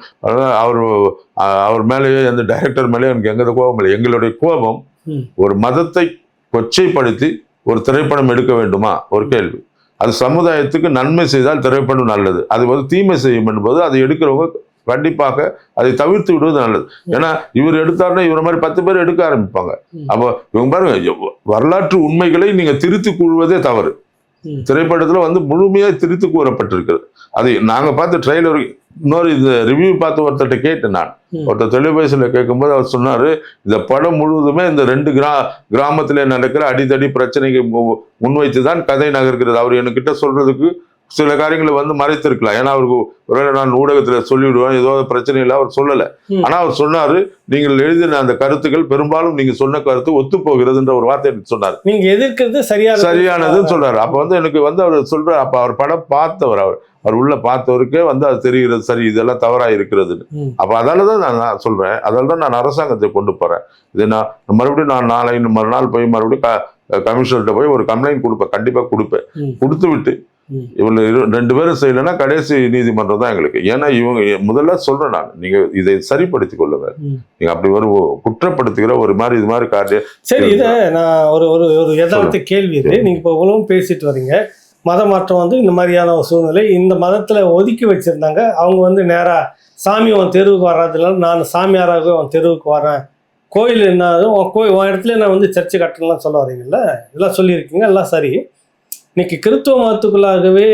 S2: அவர் மேலேயோ அந்த டைரக்டர் மேலேயோ எனக்கு எங்க கோபம் இல்லை. எங்களுடைய கோபம் ஒரு மதத்தை கொச்சைப்படுத்தி ஒரு திரைப்படம் எடுக்க வேண்டுமா ஒரு கேள்வி. அது சமுதாயத்துக்கு நன்மை செய்தால் திரைப்படம் நல்லது, அது வந்து தீமை செய்யும் என்பது அதை எடுக்கிறவங்க கண்டிப்பாக அதை தவிர்த்து விடுவது நல்லது. ஏன்னா இவர் எடுத்தாருன்னா இவர மாதிரி 10 பேர் எடுக்க ஆரம்பிப்பாங்க. அப்போ இவங்க பாருங்க, வரலாற்று உண்மைகளை நீங்க திருத்தி கூறுவதே தவறு. திரைப்படத்துல வந்து முழுமையா திருத்தி கூறப்பட்டிருக்கிறது. அதை நாங்க பார்த்து ட்ரெய்லர் இன்னொரு இந்த ரிவ்யூ பார்த்து ஒருத்தர்கிட்ட கேட்டேன். நான் ஒருத்தர் தொலைபேசியில கேட்கும்போது அவர் சொன்னாரு, இந்த படம் முழுவதுமே இந்த 2 கிராமத்திலே நடக்கிற அடித்தடி பிரச்சனைக்கு முன்வைத்துதான் கதை நகர்கிறது. அவர் என்கிட்ட சொல்றதுக்கு சில காரியங்களை வந்து மறைத்திருக்கலாம். ஏன்னா அவருக்கு ஒருவேளை நான் ஊடகத்துல சொல்லிவிடுவேன், ஏதோ பிரச்சனை இல்லை, அவர் சொல்லல. ஆனா அவர் சொன்னாரு, நீங்கள் எழுதின அந்த கருத்துக்கள் பெரும்பாலும் நீங்க சொன்ன கருத்து ஒத்து போகிறதுன்ற ஒரு வார்த்தை எனக்கு சொன்னாரு.
S1: நீங்க எதிர்க்கிறது
S2: சரியானதுன்னு சொல்றாரு. அப்ப வந்து எனக்கு வந்து அவர் சொல்றாரு, அப்ப அவர் படம் பார்த்தவர், அவர் உள்ள பார்த்தவருக்கே வந்து அது தெரிகிறது, சரி இதெல்லாம் தவறா இருக்கிறதுன்னு. அப்ப அதாலதான் நான் சொல்றேன், அதாலதான் நான் அரசாங்கத்தை கொண்டு போறேன். இது நான் மறுபடியும் நான் நாளை மறுநாள் போய் மறுபடியும் கமிஷனர்கிட்ட போய் ஒரு கம்ப்ளைண்ட் கொடுப்பேன், கண்டிப்பா கொடுப்பேன். கொடுத்து விட்டு இவங்க 2 பேரும் செய்யலைன்னா கடைசி நீதிமன்றம் தான் எங்களுக்கு. ஏன்னா இவங்க முதல்ல சொல்றேன் நான், நீங்க இதை சரிப்படுத்திக் கொள்ளுங்க. நீங்க அப்படி ஒரு குற்றப்படுத்துகிற ஒரு மாதிரி இது மாதிரி காரியம்.
S1: சரி, இதை நான் ஒரு யதார்த்த கேள்வி இது. நீங்க இப்போ இவ்வளவும் பேசிட்டு வரீங்க, மத மாற்றம் வந்து இந்த மாதிரியான ஒரு சூழ்நிலை இந்த மதத்துல ஒதுக்கி வச்சிருந்தாங்க. அவங்க வந்து நேரா சாமி உன் தெருவுக்கு வர்றதுனால நான் சாமியாராகவே உன் தெருவுக்கு வரேன், கோயில் என்ன உன் இடத்துல நான் வந்து சர்ச்சை கட்டணும்லாம் சொல்ல வரீங்கல்ல, இதெல்லாம் சொல்லியிருக்கீங்க, எல்லாம் சரி. இன்னைக்கு கிறிஸ்துவ மதத்துக்குள்ளாகவே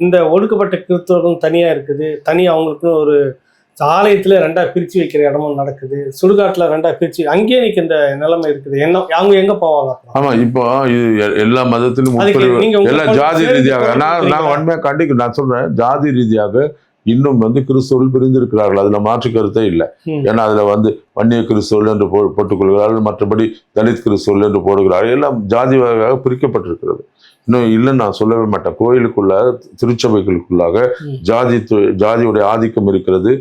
S1: இந்த ஒடுக்கப்பட்ட கிறிஸ்தவர்களும் தனியா இருக்குது, தனியா அவங்களுக்குன்னு ஒரு ஆலயத்துல 2ஆ பிரிச்சு வைக்கிற இடமும் நடக்குது, சுடுகாட்டுல 2ஆ பிரிச்சு, அங்கேயே இன்னைக்கு இந்த நிலைமை இருக்குது. என்ன அவங்க எங்க போவாங்க?
S2: ஆமா, இப்போ இது எல்லா மதத்திலும் எல்லா ஜாதி ரீதியாக நான் உண்மையா கண்டிக்க நான் சொல்றேன், ஜாதி ரீதியாக இன்னும் கிறிஸ்தவர்கள் பிரிந்திருக்கிறார்கள், அதுல மாற்று கருத்தே இல்லை. ஏன்னா அதுல வன்னிய கிறிஸ்தவர்கள் என்று போட்டுக்கொள்கிறார்கள், மற்றபடி தலித் கிறிஸ்தவர்கள் என்று போடுகிறார்கள், எல்லாம் ஜாதி வகையாக பிரிக்கப்பட்டிருக்கிறது. இன்னும் இல்லைன்னு நான் சொல்லவே மாட்டேன். கோயிலுக்குள்ள திருச்சபைகளுக்குள்ளாக ஜாதியுடைய ஆதிக்கம் இருக்கிறது.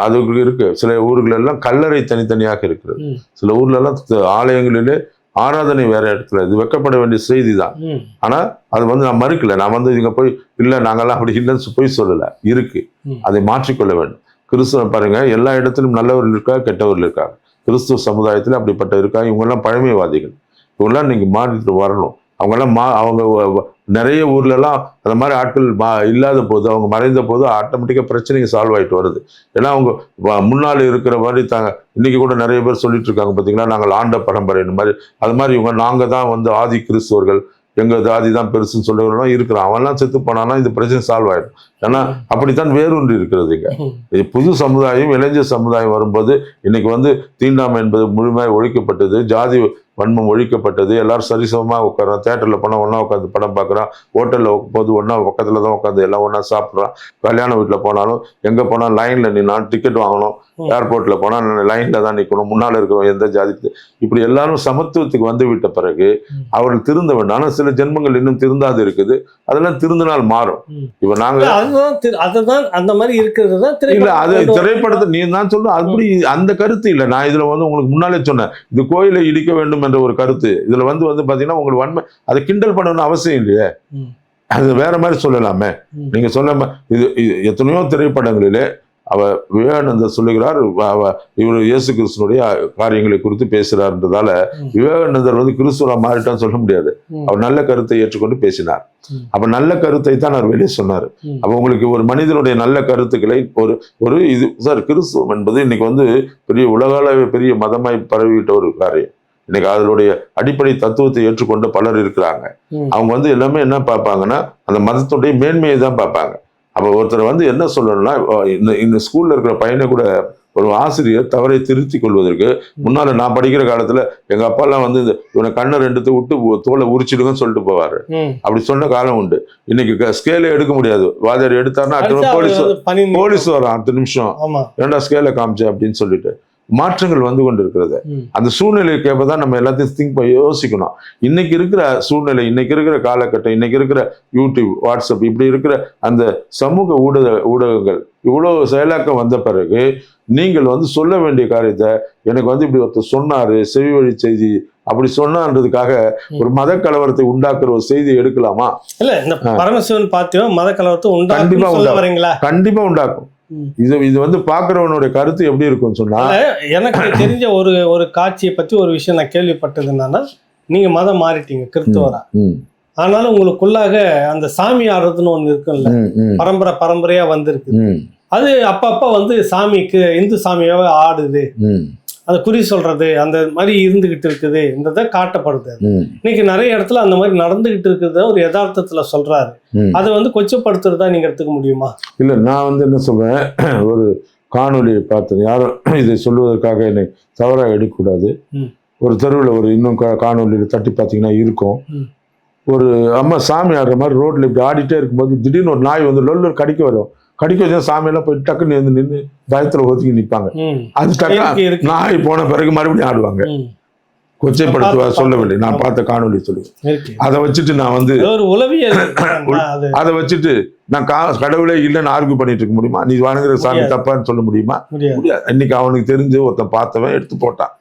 S2: அது இருக்கு. சில ஊர்கள் எல்லாம் கல்லறை தனித்தனியாக இருக்கிறது. சில ஊர்ல எல்லாம் ஆலயங்களிலே ஆராதனை வேற இடத்துல. இது வெக்கப்பட வேண்டிய செய்தி தான். ஆனா அது நான் மறுக்கல. நான் இங்க போய் இல்ல நாங்கெல்லாம் அப்படி இல்லைன்னு போய் சொல்லல. இருக்கு, அதை மாற்றிக்கொள்ள வேண்டும். கிறிஸ்துவ பாருங்க, எல்லா இடத்திலும் நல்லவர்கள் இருக்கா, கெட்டவர்கள் இருக்காங்க. கிறிஸ்துவ சமுதாயத்துல அப்படிப்பட்ட இருக்காங்க. இவங்க எல்லாம் பழமைவாதிகள். இவங்கெல்லாம் நீங்க மாறிட்டு வரணும். அவங்கெல்லாம் அவங்க நிறைய ஊர்ல எல்லாம் அந்த மாதிரி ஆட்கள் இல்லாத போது, அவங்க மறைந்த போது ஆட்டோமேட்டிக்கா பிரச்சனைக்கு சால்வ் ஆயிட்டு வருது. ஏன்னா அவங்க முன்னாள் இருக்கிற மாதிரி இன்னைக்கு கூட நிறைய பேர் சொல்லிட்டு இருக்காங்க பாத்தீங்களா, நாங்கள் ஆண்ட பரம்பரை இந்த மாதிரி. அது மாதிரி இவங்க நாங்க தான் ஆதி கிறிஸ்தவர்கள், எங்க ஜாதி தான் பெருசுன்னு சொல்றவங்களாம் இருக்கிறான். அவன்லாம் செத்து போனானா இந்த பிரச்சனை சால்வ் ஆயிடும். ஏன்னா அப்படித்தான் வேரூன்றி இருக்கிறது. இங்க புது சமுதாயம், இளைஞர் சமுதாயம் வரும்போது இன்னைக்கு தீண்டாமை என்பது முழுமையாக ஒழிக்கப்பட்டது, ஜாதி வன்மம் ஒழிக்கப்பட்டது, எல்லாரும் சரிசமமா உட்காரோம். தேட்டர்ல போனா ஒன்னா உட்காந்து படம் பார்க்குறான், ஹோட்டல்ல போது ஒன்னா பக்கத்துல தான் உட்காந்து எல்லாம் ஒன்னா சாப்பிட்றான். கல்யாண வீட்டுல போனாலும் எங்க போனாலும் லைன்ல நின்னாலும் டிக்கெட் வாங்கணும். ஏர்போர்ட்ல போனா லைன்ல தான் நிக்கணும். முன்னால இருக்கிறோம் எந்த ஜாதி. இப்படி எல்லாரும் சமத்துவத்துக்கு விட்ட பிறகு அவர்கள் திருந்த வேண்டும். ஆனா சில ஜென்மங்கள் இன்னும் திருந்தாது இருக்குது. அதெல்லாம் திருந்தினால் மாறும். இப்ப நாங்க
S1: அதுதான் அந்த மாதிரி இருக்கிறது
S2: இல்ல, அது திரைப்படத்தை நீ தான் சொல்ற அப்படி அந்த கருத்து இல்லை. நான் இதுல உங்களுக்கு முன்னாலே சொன்னேன், இது கோயிலை இடிக்க வேண்டும் என்ற ஒரு கருத்து. இதுல பாத்தீங்கன்னா உங்களுக்கு வன்மை அதை கிண்டல் பண்ணணும்னு அவசியம் இல்லையே. அது வேற மாதிரி சொல்லலாமே. நீங்க சொல்லாம இது எத்தனையோ திரைப்படங்களிலே விவேகானந்தர் சொல்லுகிறார், இவர் இயேசு கிறிஸ்துனுடைய காரியங்களை குறித்து பேசுறாருன்றதால விவேகானந்தர் கிறிஸ்துவா மாறிட்டான்னு சொல்ல முடியாது. அவர் நல்ல கருத்தை ஏற்றுக்கொண்டு பேசினார். அப்ப நல்ல கருத்தை தான் அவர் வெளியே சொன்னார். அப்ப உங்களுக்கு ஒரு மனிதனுடைய நல்ல கருத்துக்களை ஒரு இது சார், கிறிஸ்துவம் என்பது இன்னைக்கு பெரிய உலகளவில் பெரிய மதமாய் பரவிவிட்ட ஒரு காரியம். இன்னைக்கு அதனுடைய அடிப்படை தத்துவத்தை ஏற்றுக்கொண்டு பலர் இருக்கிறாங்க. அவங்க எல்லாமே என்ன பார்ப்பாங்கன்னா அந்த மதத்துடைய மேன்மையை தான் பார்ப்பாங்க. அப்ப ஒருத்தர் என்ன சொல்லணும்னா, இந்த ஸ்கூல்ல இருக்கிற பையனை கூட ஒரு ஆசிரியர் தவறை திருத்தி கொள்வதற்கு முன்னால நான் படிக்கிற காலத்துல எங்க அப்பா எல்லாம் இவனை கண்ணை 2 விட்டு தோலை உரிச்சிடுங்கன்னு சொல்லிட்டு போவாரு. அப்படி சொன்ன காலம் உண்டு. இன்னைக்கு ஸ்கேல எடுக்க முடியாது. வாதியார் எடுத்தாருன்னா போலீஸ் வரும் 10 நிமிஷம், ஏன்டா ஸ்கேல காமிச்ச அப்படின்னு சொல்லிட்டு. மாற்றங்கள் கொண்டு இருக்கிறது. அந்த சூழ்நிலைக்கு ஏற்பதான் நம்ம எல்லாத்தையும் திங்க் பண்ணி யோசிக்கணும். இன்னைக்கு இருக்கிற சூழ்நிலை, இன்னைக்கு இருக்கிற காலகட்டம், இன்னைக்கு இருக்கிற யூடியூப், வாட்ஸ்அப், இப்படி இருக்கிற அந்த சமூக ஊடகங்கள் இவ்வளவு செயலாக்கம் வந்த பிறகு நீங்கள் சொல்ல வேண்டிய காரியத்தை எனக்கு இப்படி ஒருத்தர் சொன்னாரு, செவி வழி செய்தி அப்படி சொன்னான்றதுக்காக ஒரு மத கலவரத்தை உண்டாக்குற ஒரு செய்தியை எடுக்கலாமா? இல்ல, இந்த பரமசிவன் பாத்தியம் மத கலவரத்தை கண்டிப்பா உண்டாக்கும். இது பாக்குறவனுடைய கருத்து எப்படி இருக்கும்னு சொன்னா, எனக்கு தெரிஞ்ச ஒரு காட்சியை பத்தி ஒரு விஷயம் நான் கேள்விப்பட்டது என்னன்னா, நீங்க மதம் மாறிட்டீங்க கிறிஸ்துவரா, ஆனாலும் உங்களுக்குள்ளாக அந்த சாமி ஆடுறதுன்னு ஒண்ணு இருக்குல்ல, பரம்பரையா வந்திருக்கு. அது அப்பப்ப சாமிக்கு இந்து சாமியாவே ஆடுது, அந்த குறி சொல்றது அந்த மாதிரி இருந்துகிட்டு இருக்குது, இந்த காட்டப்படுது. இன்னைக்கு நிறைய இடத்துல அந்த மாதிரி நடந்துகிட்டு இருக்கிறத ஒரு யதார்த்தத்துல சொல்றாரு. அதை கொச்சப்படுத்துறதா நீங்க எடுத்துக்க முடியுமா? இல்ல, நான் என்ன சொல்றேன், ஒரு காணொலியை பார்த்தேன். யாரும் இதை சொல்லுவதற்காக என்னை தவறாக எடுக்கக்கூடாது. ஒரு தெருவில் ஒரு இன்னும் காணொலியில் தட்டி பார்த்தீங்கன்னா இருக்கும், ஒரு அம்மா சாமி ஆடுற மாதிரி ரோட்ல இப்படி ஆடிட்டே இருக்கும்போது திடீர்னு ஒரு நாய் லொல்லு கடிக்க வரும். கடிக்க வச்சா சாமியெல்லாம் போய் டக்குன்னு நின்று பயத்துல ஒதுக்கி நிற்பாங்க. அது டக்கு நாய் போன பிறகு மறுபடியும் ஆடுவாங்க. கொச்சைப்படுத்துவா சொல்லவில்லை, நான் பார்த்த காணொலி சொல்லுவேன். அதை வச்சுட்டு நான் அதை வச்சுட்டு நான் கடவுளே இல்லைன்னு ஆர்கியூ பண்ணிட்டு இருக்க முடியுமா? நீ வணங்குற சாமி தப்பான்னு சொல்ல முடியுமா? முடியாது. இன்னைக்கு அவனுக்கு தெரிஞ்சு ஒருத்தன் பார்த்தவன் எடுத்து போட்டான்.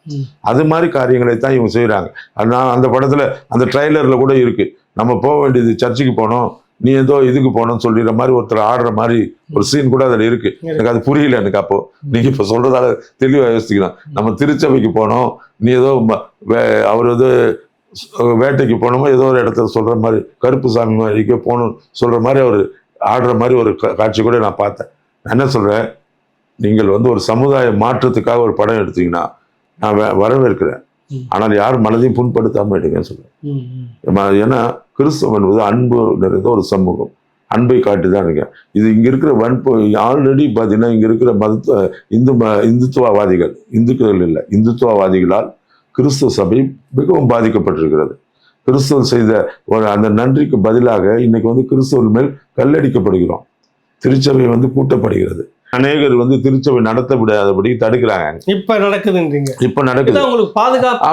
S2: அது மாதிரி காரியங்களை தான் இவங்க செய்யறாங்க. நான் அந்த படத்துல அந்த ட்ரைலர்ல கூட இருக்கு, நம்ம போக வேண்டியது சர்ச்சுக்கு போனோம், நீ ஏதோ இதுக்கு போனோம்னு சொல்லிடுற மாதிரி ஒருத்தர் ஆடுற மாதிரி ஒரு சீன் கூட அதுல இருக்கு. எனக்கு அது புரியல. எனக்கு அப்போ நீங்க இப்ப சொல்றதால தெளிவா யோசிக்கலாம். நம்ம திருச்சபைக்கு போனோம், நீ ஏதோ அவர் ஏதோ வேட்டைக்கு போனோமோ ஏதோ ஒரு இடத்துல சொல்ற மாதிரி, கருப்பு சாமி மாதிரிக்கே போகணும் சொல்ற மாதிரி அவர் ஆடுற மாதிரி ஒரு காட்சி கூட நான் பார்த்தேன். நான் என்ன சொல்றேன், நீங்கள் ஒரு சமுதாய மாற்றத்துக்காக ஒரு படம் எடுத்தீங்கன்னா நான் வரவேற்கிறேன். ஆனால் யார் மனதையும் புண்படுத்தாம எடுங்கன்னு சொல்றேன். ஏன்னா கிறிஸ்தவம் என்பது அன்பு நிறைந்த ஒரு சமூகம், அன்பை காட்டி தான் இருக்கு. இது இங்க இருக்கிற ஆல்ரெடி பார்த்தீங்கன்னா இங்க இருக்கிற இந்துத்துவவாதிகள், இந்துக்கள் இல்லை, இந்துத்துவவாதிகளால் கிறிஸ்துவ சபை மிகவும் பாதிக்கப்பட்டிருக்கிறது. கிறிஸ்துவ செய்த அந்த நன்றிக்கு பதிலாக இன்னைக்கு கிறிஸ்துவ மேல் கல்லடிக்கப்படுகிறோம். திருச்சபை கூட்டப்படுகிறது. அநேகர் திருச்சபை நடத்த விடாதபடி தடுக்கிறாங்க.
S1: இப்ப நடக்குதுன்றீங்க?
S2: இப்ப நடக்குது.
S1: உங்களுக்கு பாதுகாப்பு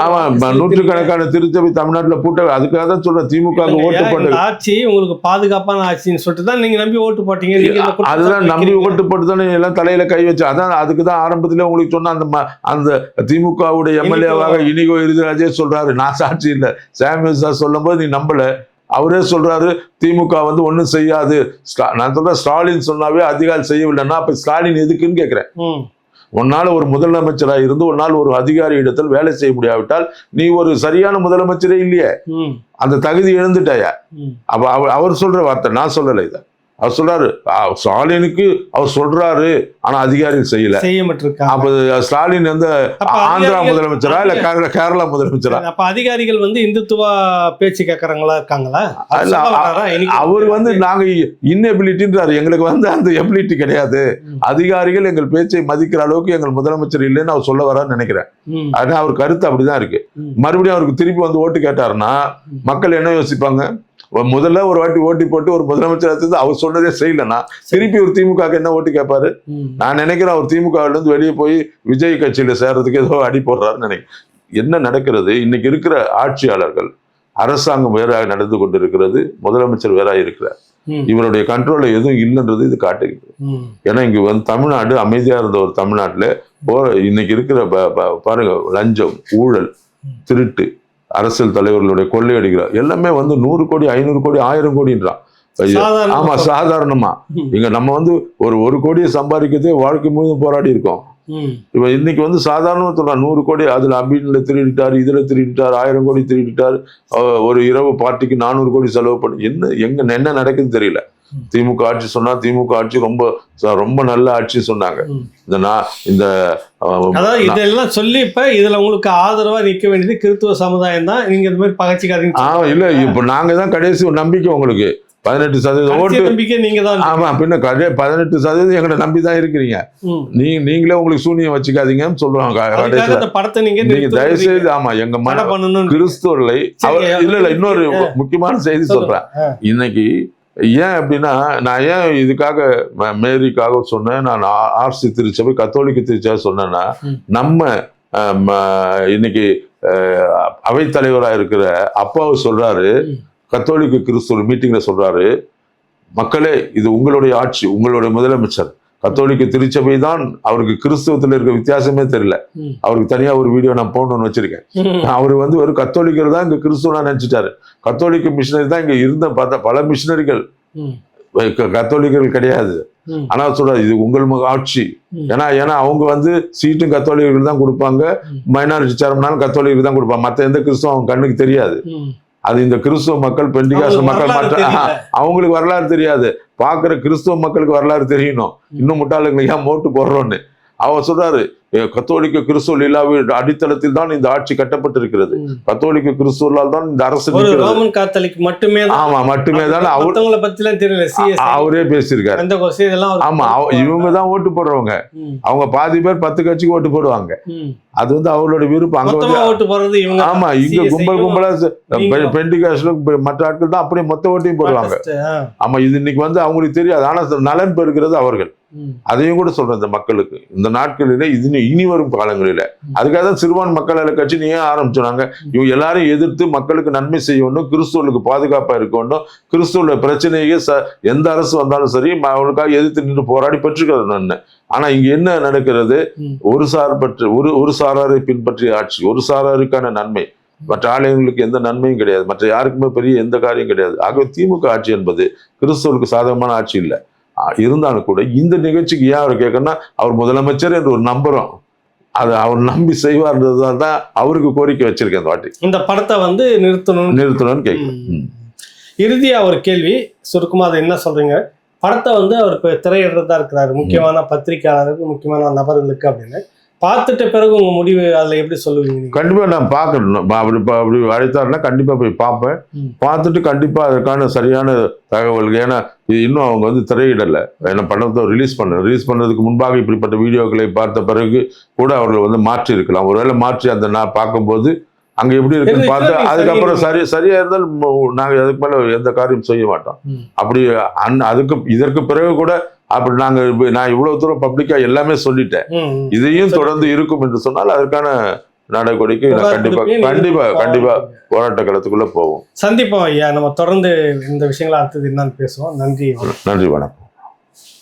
S2: ஆமா, நூற்றுக்கணக்கான திருச்சபை தமிழ்நாட்டுல பூட்ட. அதுக்காக தான் சொல்றேன், திமுக ஓட்டு போட்டு
S1: ஆட்சி உங்களுக்கு பாதுகாப்பான ஆட்சின்னு சொல்லிட்டு தான் நீங்க நம்பி ஓட்டு போட்டீங்க.
S2: அதுதான் நம்பி ஓட்டு போட்டு தானே எல்லாம் தலையில கை வச்சு. அதான் அதுக்குதான் ஆரம்பத்திலே உங்களுக்கு சொன்ன அந்த திமுகவுடைய எம்எல்ஏவாக இனிகோ இருதராஜே சொல்றாரு, நான் சாட்சி இல்லை. சாமுவேல் சார் சொல்லும் போது நீ நம்பல. அவரே சொல்றாரு திமுக ஒண்ணும் செய்யாது. நான் சொல்றேன், ஸ்டாலின் சொன்னாவே அதிகாரி செய்யவில்லைன்னா அப்ப ஸ்டாலின் எதுக்குன்னு கேட்கிறேன். உன்னால ஒரு முதலமைச்சராக இருந்து ஒரு நாள் ஒரு அதிகாரி இடத்தில் வேலை செய்ய முடியாவிட்டால் நீ ஒரு சரியான முதலமைச்சரே இல்லையே, அந்த தகுதி இழந்துட்டாயா? அப்ப அவர் சொல்ற வார்த்தை, நான் சொல்லலை. இதை அவர் சொல்றாரு, ஸ்டாலினுக்கு அவர் சொல்றாரு, ஆனா அதிகாரிகள் செய்யல. அப்ப ஸ்டாலின் ஆந்திரா முதலமைச்சரா இல்ல கேரளா முதலமைச்சரா?
S1: அப்ப அதிகாரிகள் இந்துத்துவ பேச்சு கேட்கறவங்களா இருக்காங்களா?
S2: அவர் நாங்க இன்னெபிலிட்டின்றாரு. எங்களுக்கு அந்த எபிலிட்டி கிடையாது. அதிகாரிகள் எங்கள் பேச்சை மதிக்கிற அளவுக்கு எங்கள் முதலமைச்சர் இல்லைன்னு அவர் சொல்ல வரான்னு நினைக்கிறேன். ஆனா அவர் கருத்து அப்படிதான் இருக்கு. மறுபடியும் அவருக்கு திருப்பி ஓட்டு கேட்டாருன்னா மக்கள் என்ன யோசிப்பாங்க? முதல்ல ஒரு வாட்டி ஓட்டி போட்டு ஒரு முதலமைச்சர் அவர் சொன்னதே செய்யலன்னா திருப்பி ஒரு திமுக என்ன ஓட்டு கேட்பாரு? நான் நினைக்கிறேன் அவர் திமுக வெளியே போய் விஜய் கட்சியில சேர்றதுக்கு ஏதோ அடி போடுறாருன்னு நினைக்கிறேன். என்ன நடக்கிறது? இன்னைக்கு இருக்கிற ஆட்சியாளர்கள், அரசாங்கம் வேறாக நடந்து கொண்டிருக்கிறது, முதலமைச்சர் வேறாக இருக்கிறார். இவருடைய கண்ட்ரோல்ல எதுவும் இல்லைன்றது இது காட்டுகிறது. ஏன்னா இங்க தமிழ்நாடு அமைதியா இருந்த ஒரு தமிழ்நாட்டுல இன்னைக்கு இருக்கிற பாருங்க, லஞ்சம், ஊழல், திருட்டு, அரசியல் தலைவர்களுடைய கொள்ளையடிக்கிறார் எல்லாமே 100 கோடி 500 கோடி 1000 கோடின்றான். ஆமா, சாதாரணமா இங்க நம்ம ஒரு 1 கோடியை சம்பாதிக்கிறதே வாழ்க்கை முழுவதும் போராடி இருக்கோம். இப்ப இன்னைக்கு சாதாரணமா சொல்றான் 100 கோடி, அதுல அபின்ல திருடிட்டாரு, இதுல திருடிட்டாரு, 1000 கோடி திருடிட்டாரு, ஒரு இரவு பார்ட்டிக்கு 400 கோடி செலவு பண்ணி என்ன நடக்குதுன்னு தெரியல. திமுக ஆட்சி சொன்னா திமுக ஆட்சி ரொம்ப ரொம்ப நல்ல ஆட்சி சொன்னாங்க.
S1: இதெல்லாம் சொல்லி இப்ப இதுல உங்களுக்கு ஆதரவா நிக்க வேண்டியது கிறிஸ்துவ சமுதாயம் தான். நீங்க இந்த மாதிரி பகச்சிக்காதீங்க.
S2: இல்ல, இப்ப நாங்க தான் கடைசி ஒரு நம்பிக்கை உங்களுக்கு. 18% ஓட்டு நம்பிக்கை நீங்க தான். ஆமா, பின்ன 18% எங்களை நம்பிதான் இருக்கிறீங்க. நீங்களே உங்களுக்கு சூனியம் வச்சுக்காதீங்கன்னு சொல்லுவாங்க. படத்தை நீங்க தயவு செய்து ஆமா எங்க கிறிஸ்துவர்களை இல்ல இன்னொரு முக்கியமான செய்தி சொல்றேன். இன்னைக்கு ஏன் அப்படின்னா, நான் ஏன் இதுக்காக மேரிக்காக சொன்னேன், நான் ஆர்சி திருச்சபை கத்தோலிக்க திருச்சபை சொன்னேன்னா, நம்ம இன்னைக்கு அவைத்தலைவராக இருக்கிற அப்பாவு சொல்றாரு, கத்தோலிக்க கிறிஸ்துவ மீட்டிங்ல சொல்றாரு, மக்களே இது உங்களுடைய ஆட்சி, உங்களுடைய முதலமைச்சர். கத்தோலிக்க திருச்சபை தான் அவருக்கு கிறிஸ்துவத்துல இருக்க வித்தியாசமே தெரியல. அவருக்கு தனியா ஒரு வீடியோ நான் போடணும்னு வச்சிருக்கேன். அவரு ஒரு கத்தோலிக்கர் தான் இங்க கிறிஸ்துவனா நினைச்சிட்டாரு. கத்தோலிக்க மிஷினரி தான் இங்க இருந்த பல மிஷினரிகள் கத்தோலிக்கர்கள் கிடையாது. ஆனா சொல்றாரு இது உங்கள் ஆட்சி. ஏன்னா அவங்க சீட்டும் கத்தோலிக்கர்கள் தான் கொடுப்பாங்க, மைனாரிட்டி சேர்மனாலும் கத்தோலிக்கர்கள் தான் கொடுப்பாங்க. மத்த எந்த கிறிஸ்துவம் அவங்க கண்ணுக்கு தெரியாது. அது இந்த கிறிஸ்துவ மக்கள், பெண்டிகாஸ்ட் மக்கள் அவங்களுக்கு வரலாறு தெரியாது. பாக்குற கிறிஸ்துவ மக்களுக்கு வரலாறு தெரியணும். இன்னும் முட்டாளுங்களுக்கு ஏன் ஓட்டு போடுறோன்னு அவர் சொல்றாரு. கத்தோலிக்க கிறிஸ்துவ இல்லாவின் அடித்தளத்தில் தான் இந்த ஆட்சி கட்டப்பட்டிருக்கிறது. கத்தோலிக்க கிறிஸ்துவலால் தான் இந்த அரசு மட்டுமே தான் அவரே பேசியிருக்காரு. ஆமா, இவங்க தான் ஓட்டு போடுறவங்க. அவங்க பாதி பேர் 10 கட்சிக்கு ஓட்டு போடுவாங்க. அது அவங்களோட விருப்பம். அங்க ஆமா, இங்க கும்பலா பெண்டிகாஸ்ட்ல மற்ற ஆட்கள் தான் அப்படியே மொத்த ஓட்டையும் போடுவாங்க. ஆமா, இது இன்னைக்கு அவங்களுக்கு தெரியாது. ஆனா நலன் பெறுகிறது அவர்கள். அதையும் கூட சொல்றேன் இந்த மக்களுக்கு, இந்த நாட்களில இது இனி வரும் காலங்களில. அதுக்காக தான் சிறுபான்மை மக்கள் நல கட்சி ஏன் ஆரம்பிச்சாங்க. இவங்க எல்லாரையும் எதிர்த்து மக்களுக்கு நன்மை செய்யணும், கிறிஸ்துவர்களுக்கு பாதுகாப்பா இருக்கணும், கிறிஸ்துவ பிரச்சனையே எந்த அரசு வந்தாலும் சரி அவங்களுக்காக எதிர்த்து நின்று போராடி பெற்றுக்கிறது நான். ஆனா இங்க என்ன நடக்கிறது? ஒரு சாராரை பின்பற்றிய ஆட்சி, ஒரு சாராருக்கான நன்மை, மற்ற ஆலயங்களுக்கு எந்த நன்மையும் கிடையாது, மற்ற யாருக்குமே பெரிய எந்த காரியம் கிடையாது. ஆகவே திமுக ஆட்சி என்பது கிறிஸ்துவருக்கு சாதகமான ஆட்சி இல்லை. இருந்தாலும் கூட இந்த நிகழ்ச்சிக்கு ஏன் அவர் கேட்கணும்னா, அவர் முதலமைச்சர் என்று ஒரு நம்புறோம், அதை அவர் நம்பி செய்வார்ன்றதுதான் தான் அவருக்கு கோரிக்கை வச்சிருக்கேன். இந்த வாட்டி
S1: இந்த படத்தை நிறுத்தணும்னு
S2: கேட்கிறேன்.
S1: இறுதியா ஒரு கேள்வி, சுருக்கமா அதை என்ன சொல்றீங்க? படத்தை அவர் இப்போ திரையிடுறதா இருக்கிறாரு, முக்கியமான பத்திரிகையாளருக்கு, முக்கியமான நபர்களுக்கு அப்படின்னு. பார்த்துட்ட பிறகு உங்க முடிவு அதுல எப்படி சொல்லுவீங்க நீங்க?
S2: கண்டிப்பா நான் பார்க்கணும். அப்படி அழைத்தாருன்னா கண்டிப்பா போய் பார்ப்பேன். பார்த்துட்டு கண்டிப்பா அதற்கான சரியான தகவல், ஏன்னா இது இன்னும் அவங்க வந்து திரையிடல, என்ன படத்தை ரிலீஸ் பண்ணதுக்கு முன்பாக இப்படிப்பட்ட வீடியோக்களை பார்த்த பிறகு கூட அவர்கள் வந்து மாற்றி இருக்கலாம். ஒருவேளை மாற்றி அந்த நான் பார்க்கும்போது அங்க எப்படி இருக்குன்னு பார்த்து அதுக்கப்புறம் சரியா இருந்தால் நாங்க அதுக்கு மேல எந்த காரியம் செய்ய மாட்டோம். அப்படி இதற்கு பிறகு கூட அப்படி நான் இவ்வளவு தூரம் பப்ளிக்கா எல்லாமே சொல்லிட்டேன், இதையும் தொடர்ந்து இருக்கும் என்று சொன்னால் அதற்கான நடவடிக்கை கண்டிப்பா போராட்ட களத்துக்குள்ள போவோம்.
S1: சந்திப்போம் ஐயா. நம்ம தொடர்ந்து இந்த விஷயங்களை அடுத்தது என்னன்னு பேசுவோம். நன்றி.
S2: நன்றி, வணக்கம்.